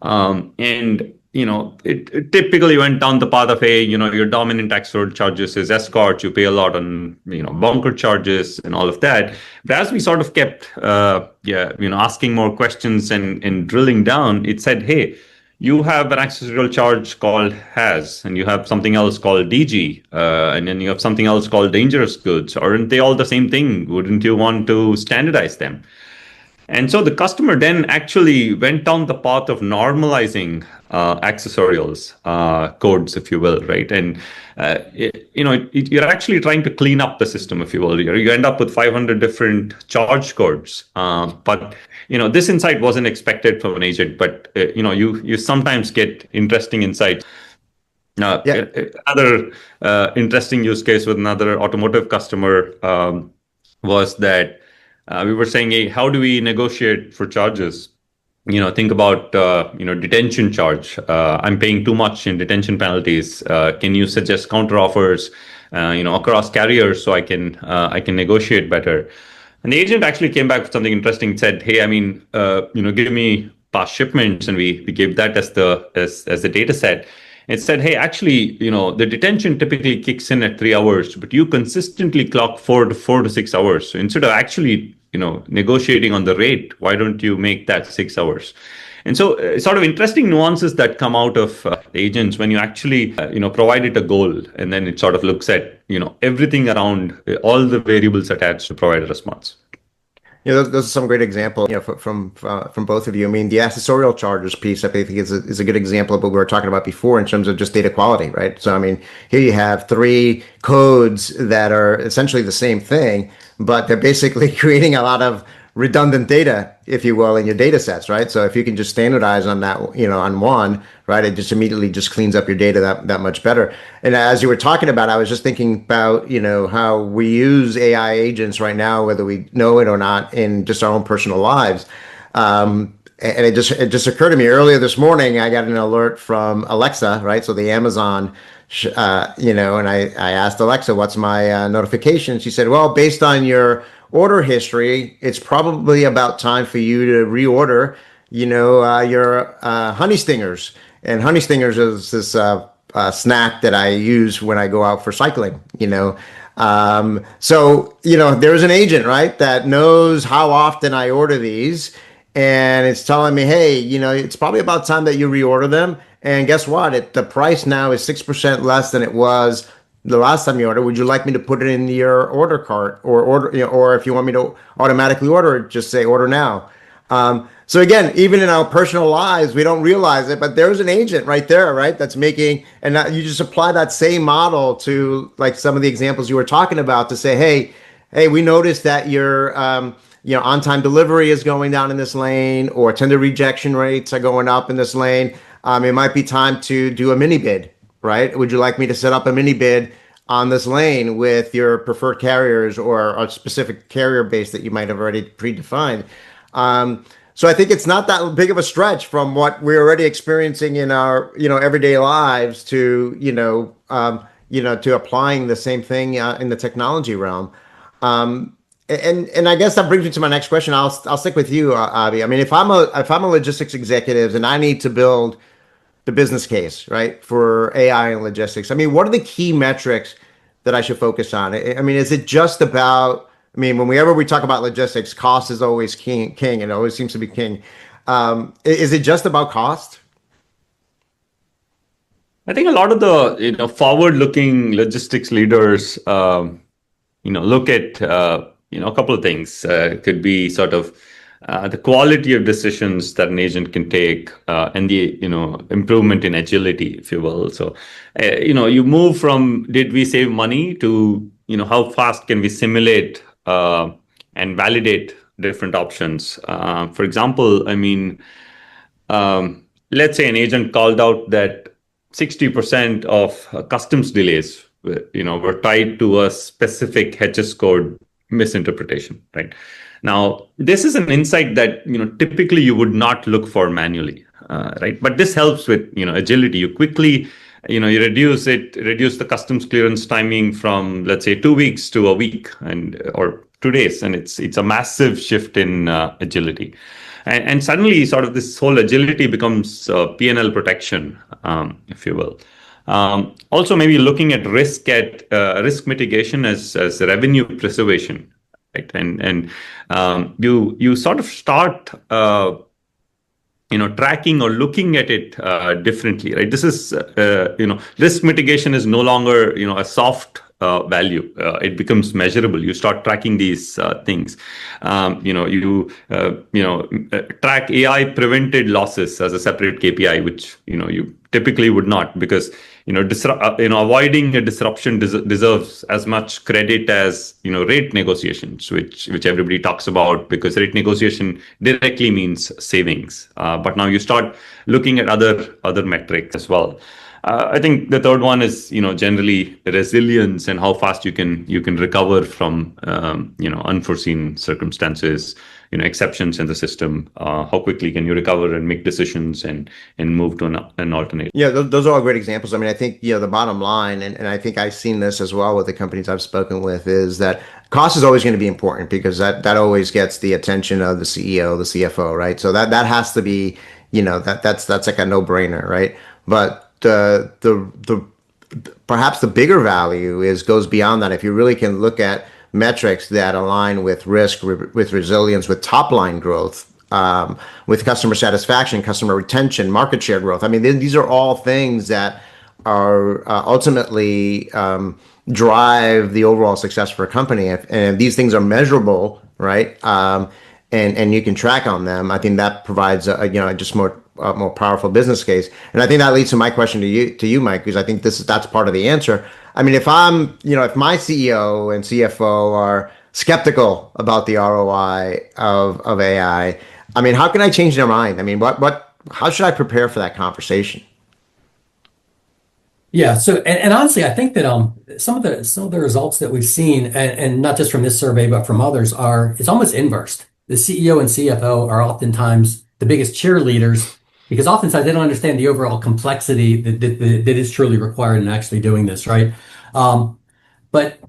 And it typically went down the path of, hey, your dominant accessorial charges is escort. You pay a lot on, bunker charges and all of that. But as we sort of kept, asking more questions and drilling down, it said, hey, you have an accessorial charge called HAS, and you have something else called DG, and then you have something else called dangerous goods. Aren't they all the same thing? Wouldn't you want to standardize them? And so the customer then actually went down the path of normalizing accessorials codes, if you will, right? And you're actually trying to clean up the system, if you will. You end up with 500 different charge codes. But this insight wasn't expected from an agent, but you sometimes get interesting insights. Another interesting use case with another automotive customer was that we were saying, hey, how do we negotiate for charges? Think about, detention charge. I'm paying too much in detention penalties. Can you suggest counter offers, across carriers so I can negotiate better? And the agent actually came back with something interesting. Said, hey, give me past shipments, and we gave that as the data set. It said, hey, actually, the detention typically kicks in at 3 hours, but you consistently clock 4 to 6 hours. So instead of actually, negotiating on the rate, why don't you make that 6 hours? And so sort of interesting nuances that come out of agents when you actually, provide it a goal, and then it sort of looks at, everything around all the variables attached to provide a response. Those are some great examples, from both of you. I mean, the accessorial charges piece, I think, is a good example of what we were talking about before in terms of just data quality, right? So, I mean, here you have 3 codes that are essentially the same thing, but they're basically creating a lot of redundant data, if you will, in your data sets, right? So if you can just standardize on that, on one, right, it just immediately just cleans up your data that much better. And as you were talking about, I was just thinking about, how we use AI agents right now, whether we know it or not, in just our own personal lives. And it just occurred to me earlier this morning, I got an alert from Alexa, right? So the Amazon, and I asked Alexa, what's my notification? She said, well, based on your order history, it's probably about time for you to reorder, your honey stingers. And honey stingers is this snack that I use when I go out for cycling, you know. So, you know, there's an agent, right, that knows how often I order these, and it's telling me, hey, you know, it's probably about time that you reorder them. And guess what? The price now is 6% less than it was the last time you ordered. Would you like me to put it in your order cart, or order, you know, or if you want me to automatically order it, just say order now. So again, even in our personal lives, we don't realize it, but there's an agent right there, right? That's making, and that, you just apply that same model to like some of the examples you were talking about to say, hey, we noticed that your, you know, on-time delivery is going down in this lane, or tender rejection rates are going up in this lane. It might be time to do a mini bid, right? Would you like me to set up a mini bid on this lane with your preferred carriers or a specific carrier base that you might have already predefined? So I think it's not that big of a stretch from what we're already experiencing in our, you know, everyday lives to, to applying the same thing in the technology realm. And I guess that brings me to my next question. I'll stick with you, Abhi. I mean, if I'm a logistics executive and I need to build the business case, right, for AI and logistics, I mean, what are the key metrics that I should focus on? I mean, is it just about, I mean, whenever we talk about logistics, cost is always king. It always seems to be king. Is it just about cost? I think a lot of the forward-looking logistics leaders look at a couple of things. It could be sort of the quality of decisions that an agent can take, and the improvement in agility, if you will. So you move from did we save money to how fast can we simulate and validate different options. For example, I mean, let's say an agent called out that 60% of customs delays, were tied to a specific HS code misinterpretation, right? Now, this is an insight that, typically you would not look for manually, right? But this helps with, agility. You quickly, you reduce the customs clearance timing from, let's say, 2 weeks to a week or 2 days. And it's a massive shift in agility. And suddenly sort of this whole agility becomes P&L protection, if you will. Also, maybe looking at risk mitigation as revenue preservation, right? And you sort of start tracking or looking at it differently, right? This is risk mitigation is no longer a soft value. It becomes measurable. You start tracking these things. You track AI prevented losses as a separate KPI, which you typically would not, because avoiding a disruption deserves as much credit as rate negotiations, which everybody talks about, because rate negotiation directly means savings. But now you start looking at other metrics as well. I think the third one is generally resilience and how fast you can recover from unforeseen circumstances, exceptions in the system. How quickly can you recover and make decisions and move to an alternate? Yeah, those are all great examples. I mean, I think the bottom line, and I think I've seen this as well with the companies I've spoken with, is that cost is always going to be important, because that always gets the attention of the CEO, the CFO, right? So that has to be that's like a no-brainer, right? But the perhaps the bigger value goes beyond that. If you really can look at metrics that align with risk, with resilience, with top line growth, with customer satisfaction, customer retention, market share growth. I mean, these are all things that are ultimately drive the overall success for a company. And these things are measurable, right? And you can track on them. I think that provides just more powerful business case. And I think that leads to my question to you, Mike, because I think that's part of the answer. I mean, if if my CEO and CFO are skeptical about the ROI of AI, I mean, how can I change their mind? I mean, how should I prepare for that conversation? Yeah. So, and honestly, I think that some of the results that we've seen, and not just from this survey, but from others, it's almost inverse. The CEO and CFO are oftentimes the biggest cheerleaders, because oftentimes they don't understand the overall complexity that is truly required in actually doing this, right? But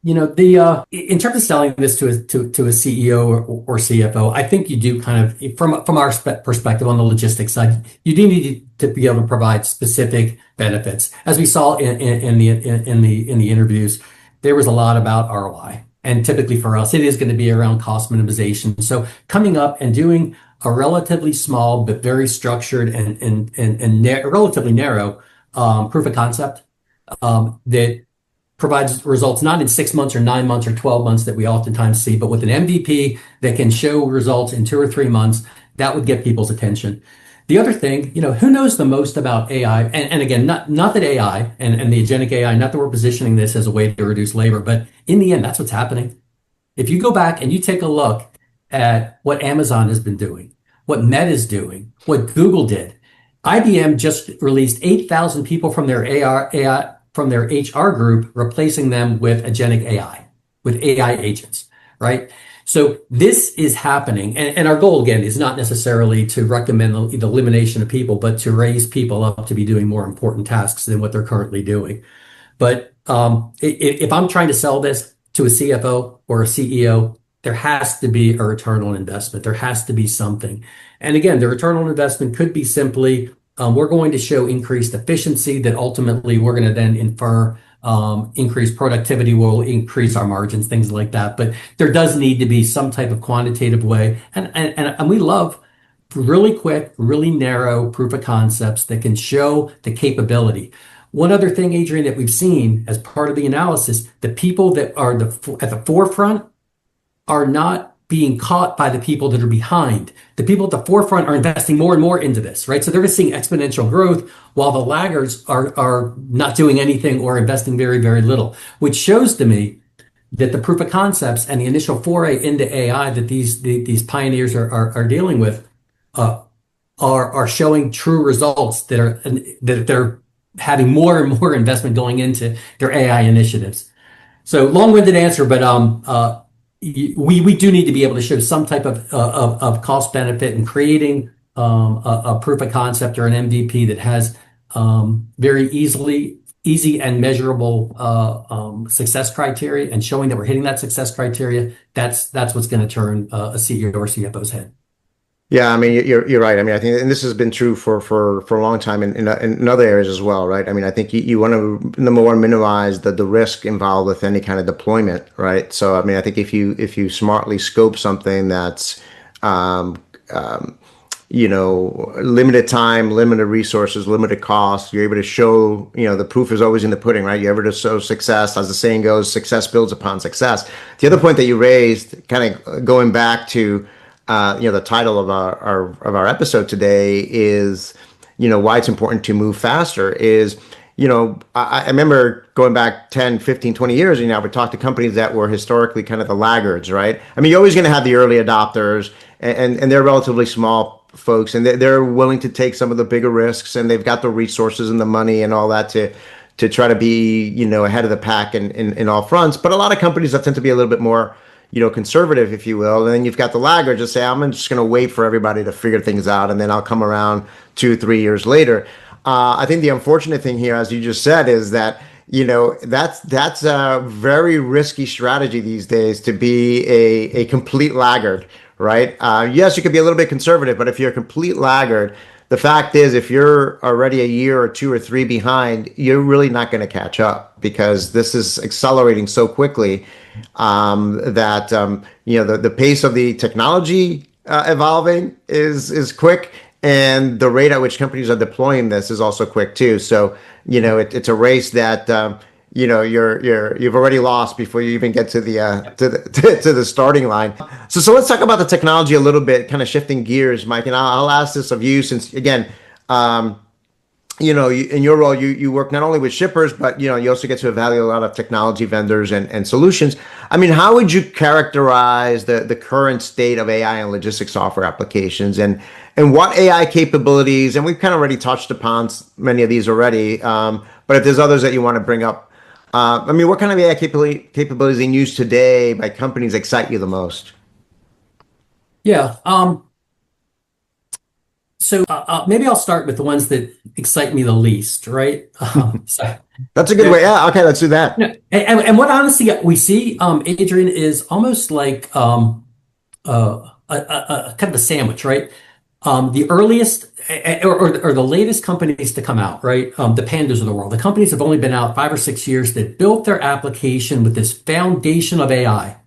In terms of selling this to a CEO or CFO, I think you do kind of from our perspective on the logistics side, you do need to be able to provide specific benefits. As we saw in the interviews, there was a lot about ROI, and typically for us, it is going to be around cost minimization. So coming up and doing a relatively small but very structured and relatively narrow proof of concept that provides results not in 6 months or 9 months or 12 months that we oftentimes see, but with an MVP that can show results in 2 or 3 months, that would get people's attention. The other thing, who knows the most about AI? And again, not that AI and the agentic AI, not that we're positioning this as a way to reduce labor, but in the end, that's what's happening. If you go back and you take a look at what Amazon has been doing, what Meta is doing, what Google did, IBM just released 8,000 people from their AI from their HR group, replacing them with agentic AI, with AI agents, right? So this is happening. And our goal, again, is not necessarily to recommend the elimination of people, but to raise people up to be doing more important tasks than what they're currently doing. But if I'm trying to sell this to a CFO or a CEO, there has to be a return on investment. There has to be something. And again, the return on investment could be simply, we're going to show increased efficiency that ultimately we're going to then infer increased productivity will increase our margins, things like that. But there does need to be some type of quantitative way. And we love really quick, really narrow proof of concepts that can show the capability. One other thing, Adrian, that we've seen as part of the analysis, the people that are at the forefront are not being caught by the people that are behind. The people at the forefront are investing more and more into this, right? So they're just seeing exponential growth while the laggards are not doing anything or investing very, very little, which shows to me that the proof of concepts and the initial foray into AI that these pioneers are dealing with are showing true results that they're having more and more investment going into their AI initiatives. So long-winded answer, but we do need to be able to show some type of cost benefit in creating a proof of concept or an MVP that has very easy and measurable success criteria, and showing that we're hitting that success criteria. That's what's going to turn a CEO or CFO's head. Yeah, I mean, you're right. I mean, I think, and this has been true for a long time in other areas as well, right? I mean, I think you want to, number one, minimize the risk involved with any kind of deployment, right? So, I mean, I think if you smartly scope something that's, limited time, limited resources, limited cost, you're able to show, the proof is always in the pudding, right? You're able to show success, as the saying goes, success builds upon success. The other point that you raised, kind of going back to the title of our episode today is, why it's important to move faster is, I remember going back 10, 15, 20 years, I would talk to companies that were historically kind of the laggards, right? I mean, you're always going to have the early adopters, and they're relatively small folks, and they're willing to take some of the bigger risks, and they've got the resources and the money and all that to try to be, ahead of the pack in all fronts. But a lot of companies that tend to be a little bit more conservative, if you will. And then you've got the laggards just say, I'm just going to wait for everybody to figure things out, and then I'll come around 2-3 years later. I think the unfortunate thing here, as you just said, is that, that's a very risky strategy these days to be a complete laggard, right? Yes, you could be a little bit conservative, but if you're a complete laggard, the fact is, if you're already a year or 2 or 3 behind, you're really not going to catch up, because this is accelerating so quickly that the pace of the technology evolving is quick, and the rate at which companies are deploying this is also quick too. So it's a race that you've already lost before you even get to the starting line. So let's talk about the technology a little bit, kind of shifting gears, Mike. And I'll ask this of you, since again, in your role, you work not only with shippers, but you also get to evaluate a lot of technology vendors and solutions. I mean, how would you characterize the current state of AI and logistics software applications, and what AI capabilities? And we've kind of already touched upon many of these already, but if there's others that you want to bring up, what kind of AI capabilities in use today by companies excite you the most? Yeah. So maybe I'll start with the ones that excite me the least, right? That's a good way. Yeah. Okay. Let's do that. Yeah. And what honestly we see, Adrian, is almost like a kind of a sandwich, right? The earliest or the latest companies to come out, right? The Pandas of the world. The companies have only been out 5 or 6 years that built their application with this foundation of AI,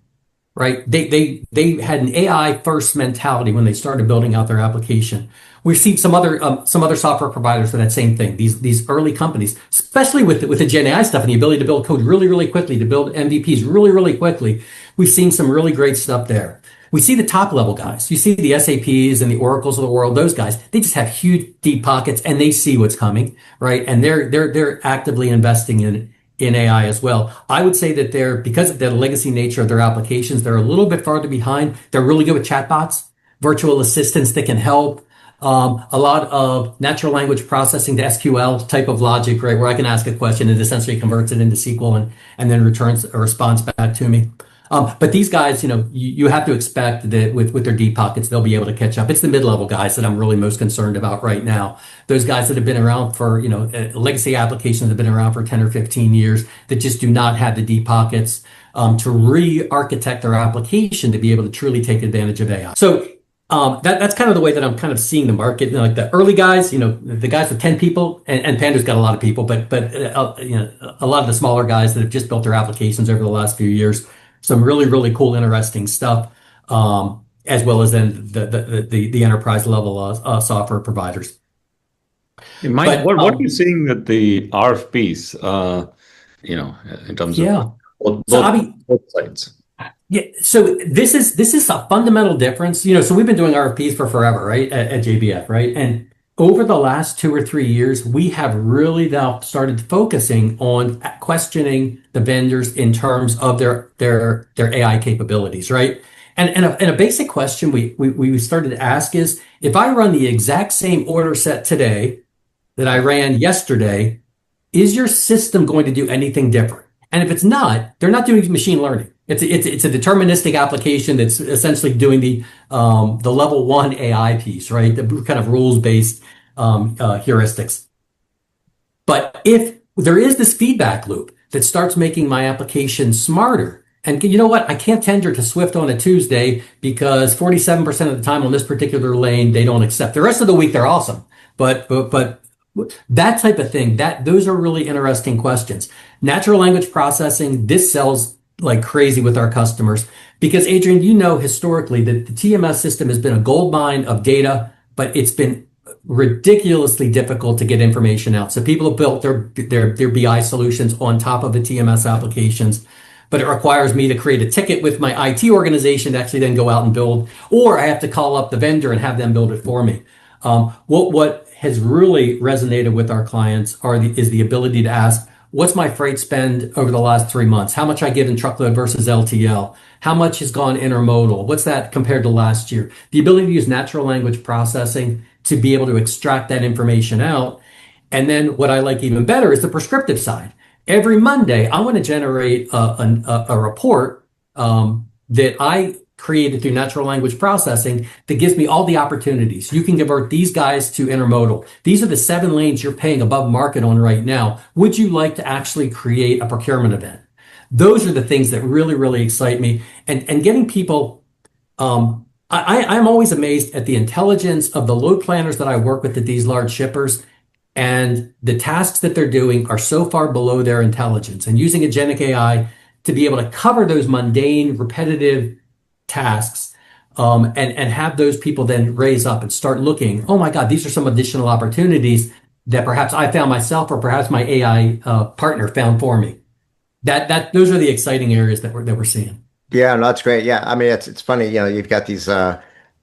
right? They had an AI first mentality when they started building out their application. We've seen some other software providers with that same thing. These early companies, especially with the Gen AI stuff and the ability to build code really quickly, to build MVPs really quickly. We've seen some really great stuff there. We see the top level guys. You see the SAPs and the Oracles of the world. Those guys, they just have huge deep pockets and they see what's coming, right? And they're actively investing in AI as well. I would say that because of the legacy nature of their applications, they're a little bit farther behind. They're really good with chatbots, virtual assistants that can help. A lot of natural language processing to SQL type of logic, right, where I can ask a question and it essentially converts it into SQL and then returns a response back to me. But these guys, you have to expect that with their deep pockets, they'll be able to catch up. It's the mid-level guys that I'm really most concerned about right now. Those guys that have been around for, legacy applications that have been around for 10 or 15 years that just do not have the deep pockets to re-architect their application to be able to truly take advantage of AI. So that's kind of the way that I'm kind of seeing the market. Like the early guys, the guys with 10 people, and Panda's got a lot of people, but a lot of the smaller guys that have just built their applications over the last few years. Some really cool, interesting stuff, as well as then the enterprise level software providers. Hey, Mike, what are you seeing with the RFPs? In terms of both sides. Yeah, so this is a fundamental difference. So we've been doing RFPs for forever, right, at JBF, right? And over the last 2 or 3 years, we have really now started focusing on questioning the vendors in terms of their AI capabilities, right? And a basic question we started to ask is, if I run the exact same order set today that I ran yesterday, is your system going to do anything different? And if it's not, they're not doing machine learning. It's a deterministic application that's essentially doing the level 1 AI piece, right? The kind of rules-based heuristics. But if there is this feedback loop that starts making my application smarter, and you know what? I can't tender to Swift on a Tuesday because 47% of the time on this particular lane, they don't accept. The rest of the week, they're awesome. But that type of thing, those are really interesting questions. Natural language processing, this sells like crazy with our customers because, Adrian, historically that the TMS system has been a gold mine of data, but it's been ridiculously difficult to get information out. So people have built their BI solutions on top of the TMS applications, but it requires me to create a ticket with my IT organization to actually then go out and build, or I have to call up the vendor and have them build it for me. What has really resonated with our clients is the ability to ask, what's my freight spend over the last 3 months? How much I give in truckload versus LTL? How much has gone intermodal? What's that compared to last year? The ability to use natural language processing to be able to extract that information out. And then what I like even better is the prescriptive side. Every Monday, I want to generate a report that I created through natural language processing that gives me all the opportunities. You can convert these guys to intermodal. These are the 7 lanes you're paying above market on right now. Would you like to actually create a procurement event? Those are the things that really excite me. And getting people, I'm always amazed at the intelligence of the load planners that I work with at these large shippers. And the tasks that they're doing are so far below their intelligence. And using agentic AI to be able to cover those mundane, repetitive tasks and have those people then raise up and start looking, oh my God, these are some additional opportunities that perhaps I found myself or perhaps my AI partner found for me. Those are the exciting areas that we're seeing. Yeah, no, that's great. Yeah, I mean, it's funny, you've got these,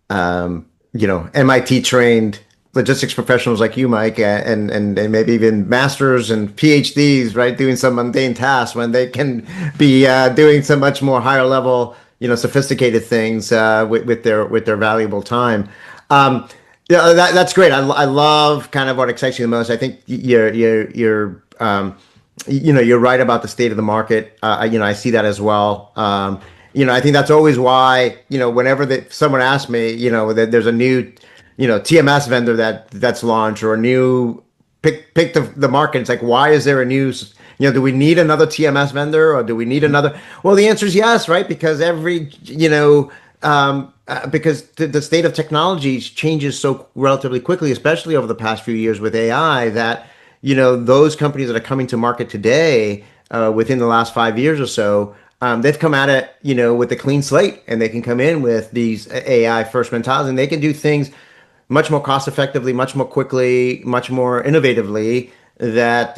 MIT trained logistics professionals like you, Mike, and maybe even masters and PhDs, right, doing some mundane tasks when they can be doing some much more higher level, sophisticated things with their valuable time. That's great. I love kind of what excites you the most. I think you're right about the state of the market. I see that as well. I think that's always why, whenever someone asks me, that there's a new TMS vendor that's launched or a new pick the market. It's like, why is there a new, do we need another TMS vendor or do we need another? Well, the answer is yes, right? Because because the state of technology changes so relatively quickly, especially over the past few years with AI, that, those companies that are coming to market today, within the last 5 years or so, they've come at it, with a clean slate, and they can come in with these AI first mentalities, and they can do things much more cost effectively, much more quickly, much more innovatively that,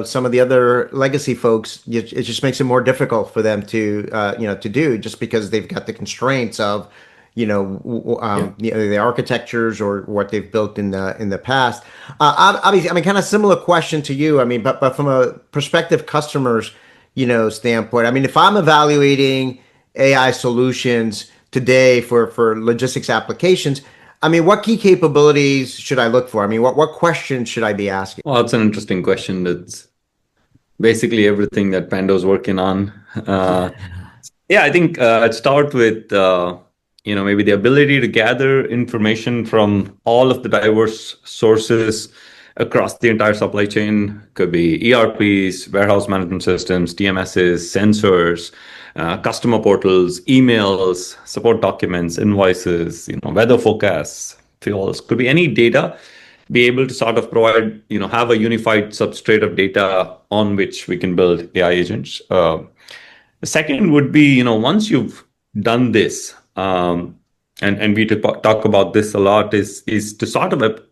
some of the other legacy folks, it just makes it more difficult for them to, to do, just because they've got the constraints of, the architectures or what they've built in the past. Obviously, I mean, kind of similar question to you. I mean, but from a prospective customers, standpoint, I mean, if I'm evaluating AI solutions today for logistics applications, I mean, what key capabilities should I look for? I mean, what questions should I be asking? Well, that's an interesting question. That's basically everything that Pando's working on. I think I'd start with maybe the ability to gather information from all of the diverse sources across the entire supply chain. Could be ERPs, warehouse management systems, TMSs, sensors, customer portals, emails, support documents, invoices, weather forecasts, fuels. Could be any data. Be able to sort of provide, have a unified substrate of data on which we can build AI agents. The second would be, once you've done this, and we talk about this a lot, is to sort of,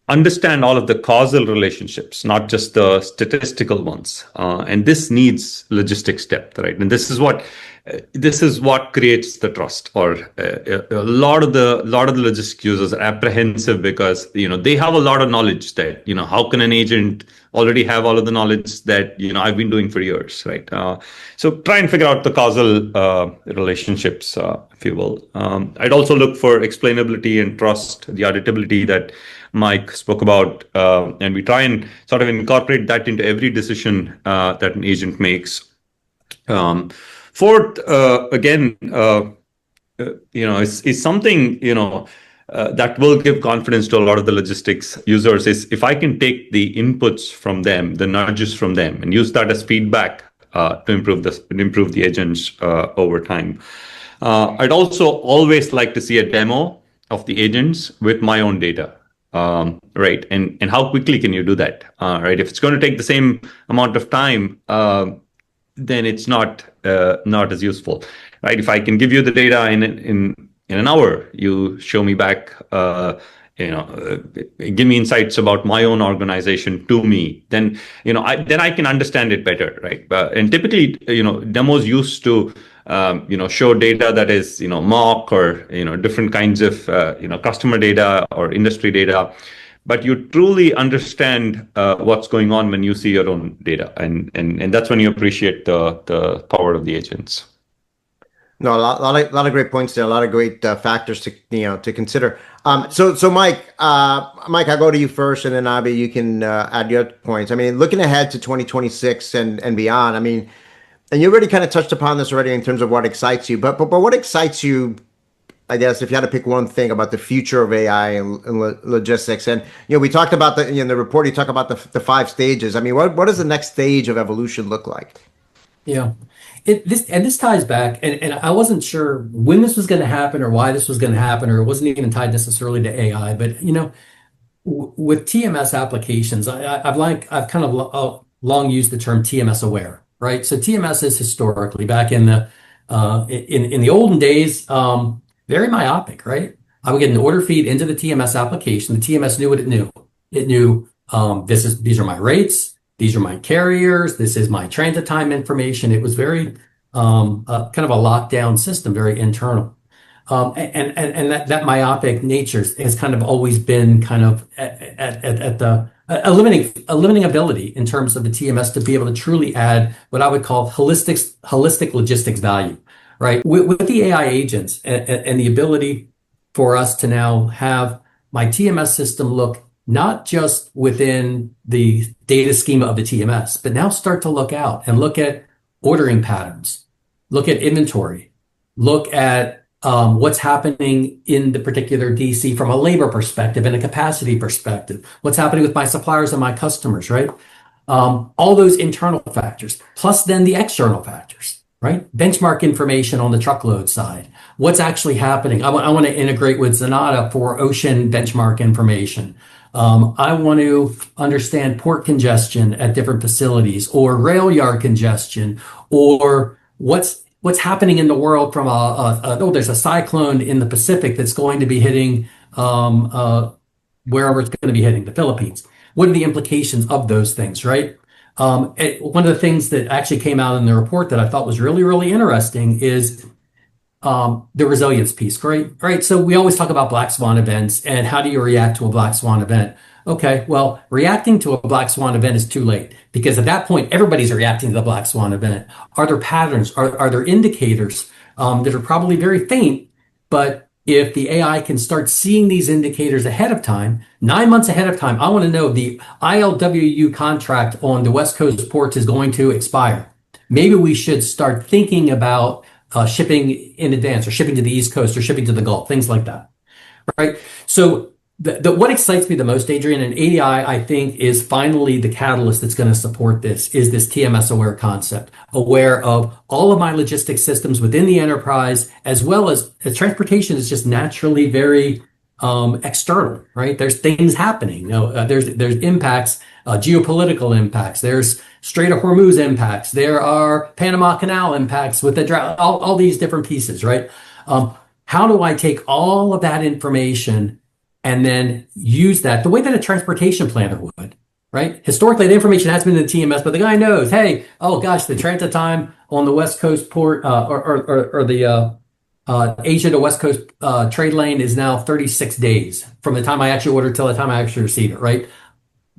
understand all of the causal relationships, not just the statistical ones. And this needs logistics depth, right? And this is what creates the trust. Or a lot of the logistics users are apprehensive because they have a lot of knowledge that how can an agent already have all of the knowledge that I've been doing for years, right? So try and figure out the causal relationships, if you will. I'd also look for explainability and trust, the auditability that Mike spoke about, and we try and sort of incorporate that into every decision that an agent makes. Fourth, again, is something that will give confidence to a lot of the logistics users. Is if I can take the inputs from them, the nudges from them, and use that as feedback to improve the agents over time. I'd also always like to see a demo of the agents with my own data. Right, and how quickly can you do that? Right, if it's going to take the same amount of time, then it's not as useful. Right, if I can give you the data in an hour, you show me back, give me insights about my own organization to me, then I can understand it better, right? And typically, demos used to show data that is mock or different kinds of customer data or industry data, but you truly understand what's going on when you see your own data, and that's when you appreciate the power of the agents. No, a lot of great points there. A lot of great factors to consider. So Mike, I'll go to you first, and then Abhi, you can add your points. I mean, looking ahead to 2026 and beyond. I mean, and you already kind of touched upon this already in terms of what excites you. But what excites you, I guess, if you had to pick one thing about the future of AI and logistics? And we talked about in the report. You talk about the 5 stages. I mean, what does the next stage of evolution look like? Yeah. This ties back, and I wasn't sure when this was going to happen or why this was going to happen, or it wasn't even tied necessarily to AI. But with TMS applications, I've kind of long used the term TMS aware, right? So TMS is historically back in the olden days, very myopic, right? I would get an order feed into the TMS application. The TMS knew what it knew. It knew these are my rates. These are my carriers. This is my transit time information. It was very kind of a lockdown system, very internal. And that myopic nature has kind of always been kind of at the a limiting ability in terms of the TMS to be able to truly add what I would call holistic logistics value, right? With the AI agents and the ability for us to now have my TMS system look not just within the data schema of the TMS, but now start to look out and look at ordering patterns, look at inventory, look at what's happening in the particular DC from a labor perspective and a capacity perspective, what's happening with my suppliers and my customers, right? All those internal factors, plus then the external factors, right? Benchmark information on the truckload side. What's actually happening? I want to integrate with Zanata for ocean benchmark information. I want to understand port congestion at different facilities or rail yard congestion or what's happening in the world from there's a cyclone in the Pacific that's going to be hitting wherever it's going to be hitting, the Philippines. What are the implications of those things, right? One of the things that actually came out in the report that I thought was really, really interesting is the resilience piece, right? Right. So we always talk about black swan events and how do you react to a black swan event? Okay, well, reacting to a black swan event is too late because at that point, everybody's reacting to the black swan event. Are there patterns? Are there indicators that are probably very faint, but if the AI can start seeing these indicators ahead of time, 9 months ahead of time, I want to know the ILWU contract on the West Coast ports is going to expire. Maybe we should start thinking about shipping in advance or shipping to the East Coast or shipping to the Gulf, things like that, right? So what excites me the most, Adrian, and ADI, I think, is finally the catalyst that's going to support this, is this TMS aware concept, aware of all of my logistics systems within the enterprise, as well as transportation is just naturally very external, right? There's things happening. There's impacts, geopolitical impacts. There's Strait of Hormuz impacts. There are Panama Canal impacts with the drought. All these different pieces, right? How do I take all of that information and then use that the way that a transportation planner would, right? Historically, the information has been in the TMS, but the guy knows, hey, oh gosh, the transit time on the West Coast port or the Asia to West Coast trade lane is now 36 days from the time I actually order till the time I actually receive it, right?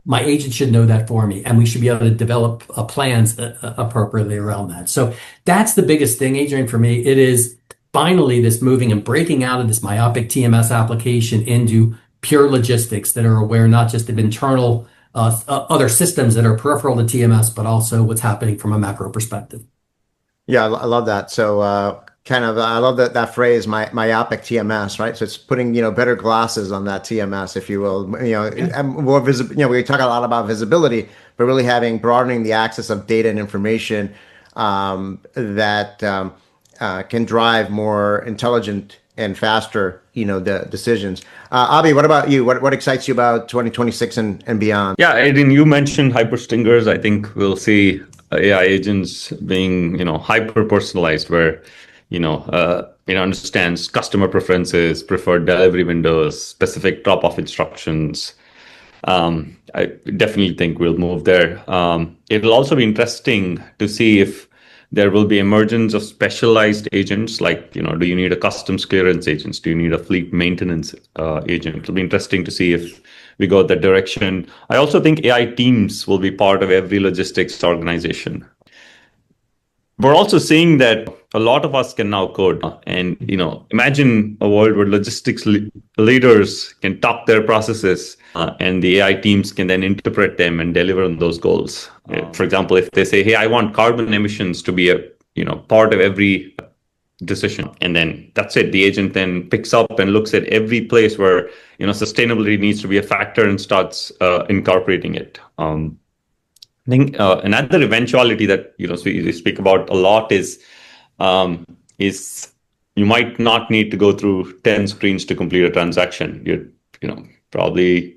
My agent should know that for me, and we should be able to develop plans appropriately around that. So that's the biggest thing, Adrian, for me. It is finally this moving and breaking out of this myopic TMS application into pure logistics that are aware not just of internal other systems that are peripheral to TMS, but also what's happening from a macro perspective. Yeah, I love that. So I love that phrase, myopic TMS, right? So it's putting, better glasses on that TMS, if you will, and more visible. We talk a lot about visibility, but really broadening the access of data and information that can drive more intelligent and faster, the decisions. Abhi, what about you? What excites you about 2026 and beyond? Yeah, Adrian, you mentioned hyperstingers. I think we'll see AI agents being, hyper personalized, where it understands customer preferences, preferred delivery windows, specific drop-off instructions. I definitely think we'll move there. It'll also be interesting to see if there will be emergence of specialized agents, like, do you need a customs clearance agent? Do you need a fleet maintenance agent? It'll be interesting to see if we go that direction. I also think AI teams will be part of every logistics organization. We're also seeing that a lot of us can now code, and imagine a world where logistics leaders can talk their processes, and the AI teams can then interpret them and deliver on those goals. For example, if they say, "Hey, I want carbon emissions to be a part of every decision," and then that's it. The agent then picks up and looks at every place where sustainability needs to be a factor and starts incorporating it. I think another eventuality that we speak about a lot is you might not need to go through 10 screens to complete a transaction. You probably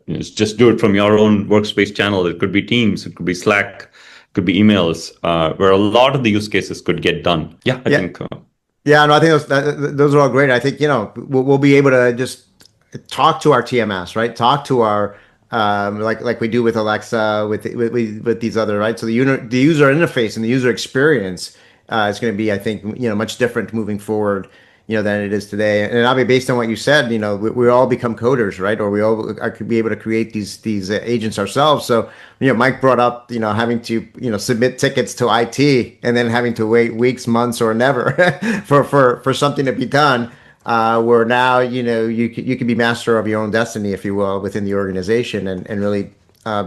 just do it from your own workspace channel. It could be Teams, it could be Slack, it could be emails, where a lot of the use cases could get done. I think. Yeah, no, I think those are all great. I think we'll be able to just talk to our TMS, right? Talk to our like we do with Alexa, with these other, right? So the user interface and the user experience is going to be, I think, much different moving forward, than it is today. And Abhi, based on what you said, we all become coders, right? Or we all could be able to create these agents ourselves. So Mike brought up having to submit tickets to IT and then having to wait weeks, months, or never for something to be done. Where now you can be master of your own destiny, if you will, within the organization, and really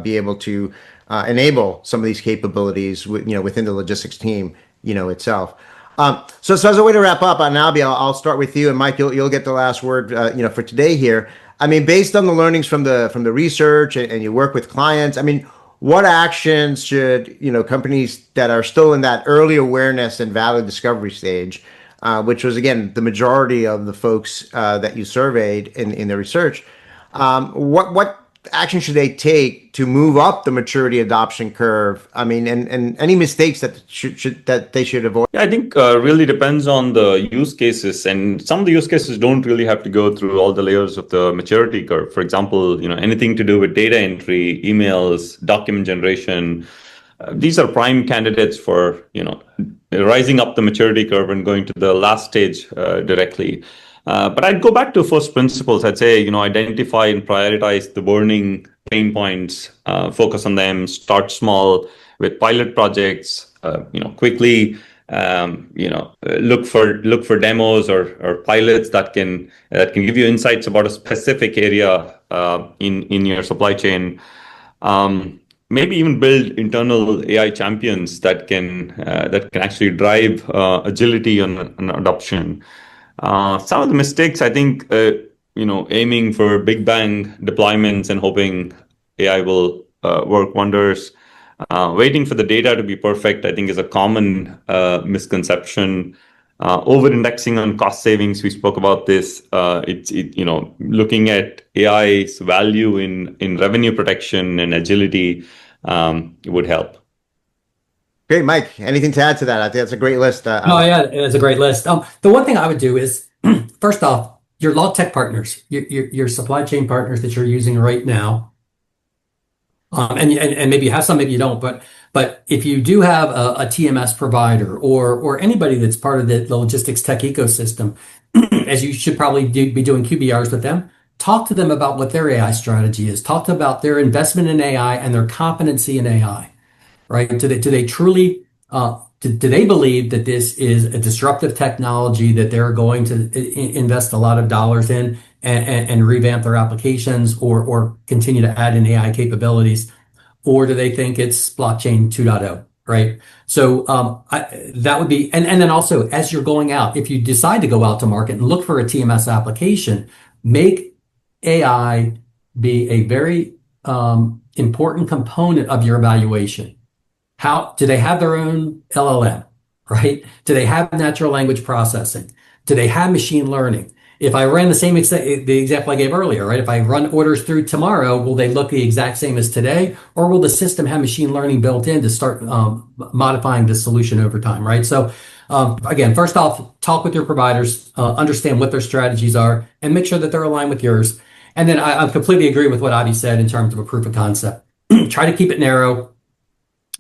be able to enable some of these capabilities within the logistics team itself. So as a way to wrap up, and Albie, I'll start with you, and Mike, you'll get the last word, for today here. I mean, based on the learnings from the research and you work with clients, I mean, what actions should, companies that are still in that early awareness and value discovery stage, which was again the majority of the folks that you surveyed in the research, what action should they take to move up the maturity adoption curve? I mean, and any mistakes that they should avoid? Yeah, I think really depends on the use cases, and some of the use cases don't really have to go through all the layers of the maturity curve. For example, anything to do with data entry, emails, document generation. These are prime candidates for rising up the maturity curve and going to the last stage directly. But I'd go back to first principles. I'd say, identify and prioritize the burning pain points, focus on them, start small with pilot projects, quickly, look for demos or pilots that can give you insights about a specific area in your supply chain. Maybe even build internal AI champions that can actually drive agility on adoption. Some of the mistakes, I think, aiming for big bang deployments and hoping AI will work wonders. Waiting for the data to be perfect, I think, is a common misconception. Over-indexing on cost savings, we spoke about this. Looking at AI's value in revenue protection and agility would help. Great, Mike. Anything to add to that? I think that's a great list. Oh yeah, it's a great list. The one thing I would do is, first off, your log tech partners, your supply chain partners that you're using right now, and maybe you have some, maybe you don't, but if you do have a TMS provider or anybody that's part of the logistics tech ecosystem, as you should probably be doing QBRs with them, talk to them about what their AI strategy is. Talk to them about their investment in AI and their competency in AI. Right? Do they truly do they believe that this is a disruptive technology that they're going to invest a lot of dollars in and revamp their applications or continue to add in AI capabilities, or do they think it's blockchain 2.0? Right? So that would be, and then also as you're going out, if you decide to go out to market and look for a TMS application, make AI be a very important component of your evaluation. How do they have their own LLM, right? Do they have natural language processing? Do they have machine learning? If I ran the example I gave earlier, right? If I run orders through tomorrow, will they look the exact same as today? Or will the system have machine learning built in to start modifying the solution over time, right? So again, first off, talk with your providers, understand what their strategies are, and make sure that they're aligned with yours. And then I completely agree with what Abhi said in terms of a proof of concept. Try to keep it narrow.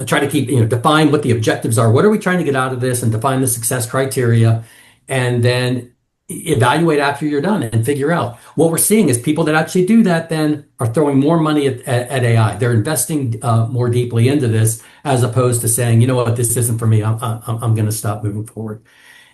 Try to keep, define what the objectives are. What are we trying to get out of this, and define the success criteria, and then evaluate after you're done and figure out. What we're seeing is people that actually do that then are throwing more money at AI. They're investing more deeply into this as opposed to saying, you know what, this isn't for me. I'm going to stop moving forward.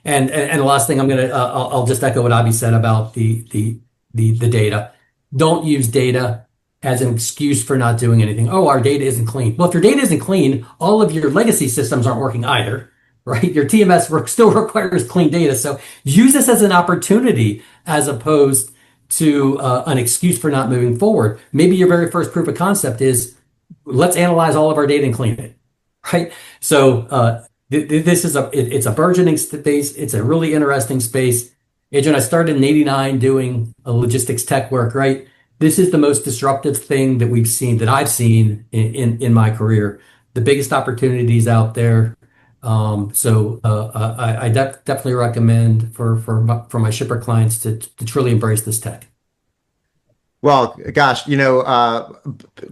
And the last thing I'll just echo what Abhi said about the data. Don't use data as an excuse for not doing anything. Oh, our data isn't clean. Well, if your data isn't clean, all of your legacy systems aren't working either, right? Your TMS work still requires clean data. So use this as an opportunity as opposed to an excuse for not moving forward. Maybe your very first proof of concept is, let's analyze all of our data and clean it, right? So this is it's a burgeoning space. It's a really interesting space. Adrian, I started in '89 doing logistics tech work, right? This is the most disruptive thing that I've seen in my career. The biggest opportunities out there. So I definitely recommend for my shipper clients to truly embrace this tech. Well, gosh,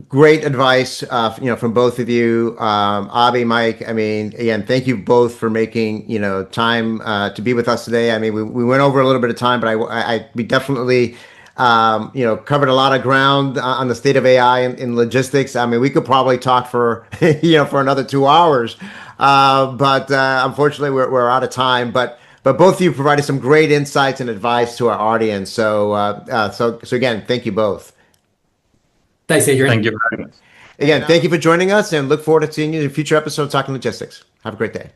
great advice, from both of you, Abhi, Mike. I mean, again, thank you both for making, time to be with us today. I mean, we went over a little bit of time, but we definitely, covered a lot of ground on the state of AI in logistics. I mean, we could probably talk for, for another 2 hours, but unfortunately, we're out of time. But both of you provided some great insights and advice to our audience. So again, thank you both. Thanks, Adrian. Thank you very much. Again, thank you for joining us, and look forward to seeing you in future episodes of Talking Logistics. Have a great day.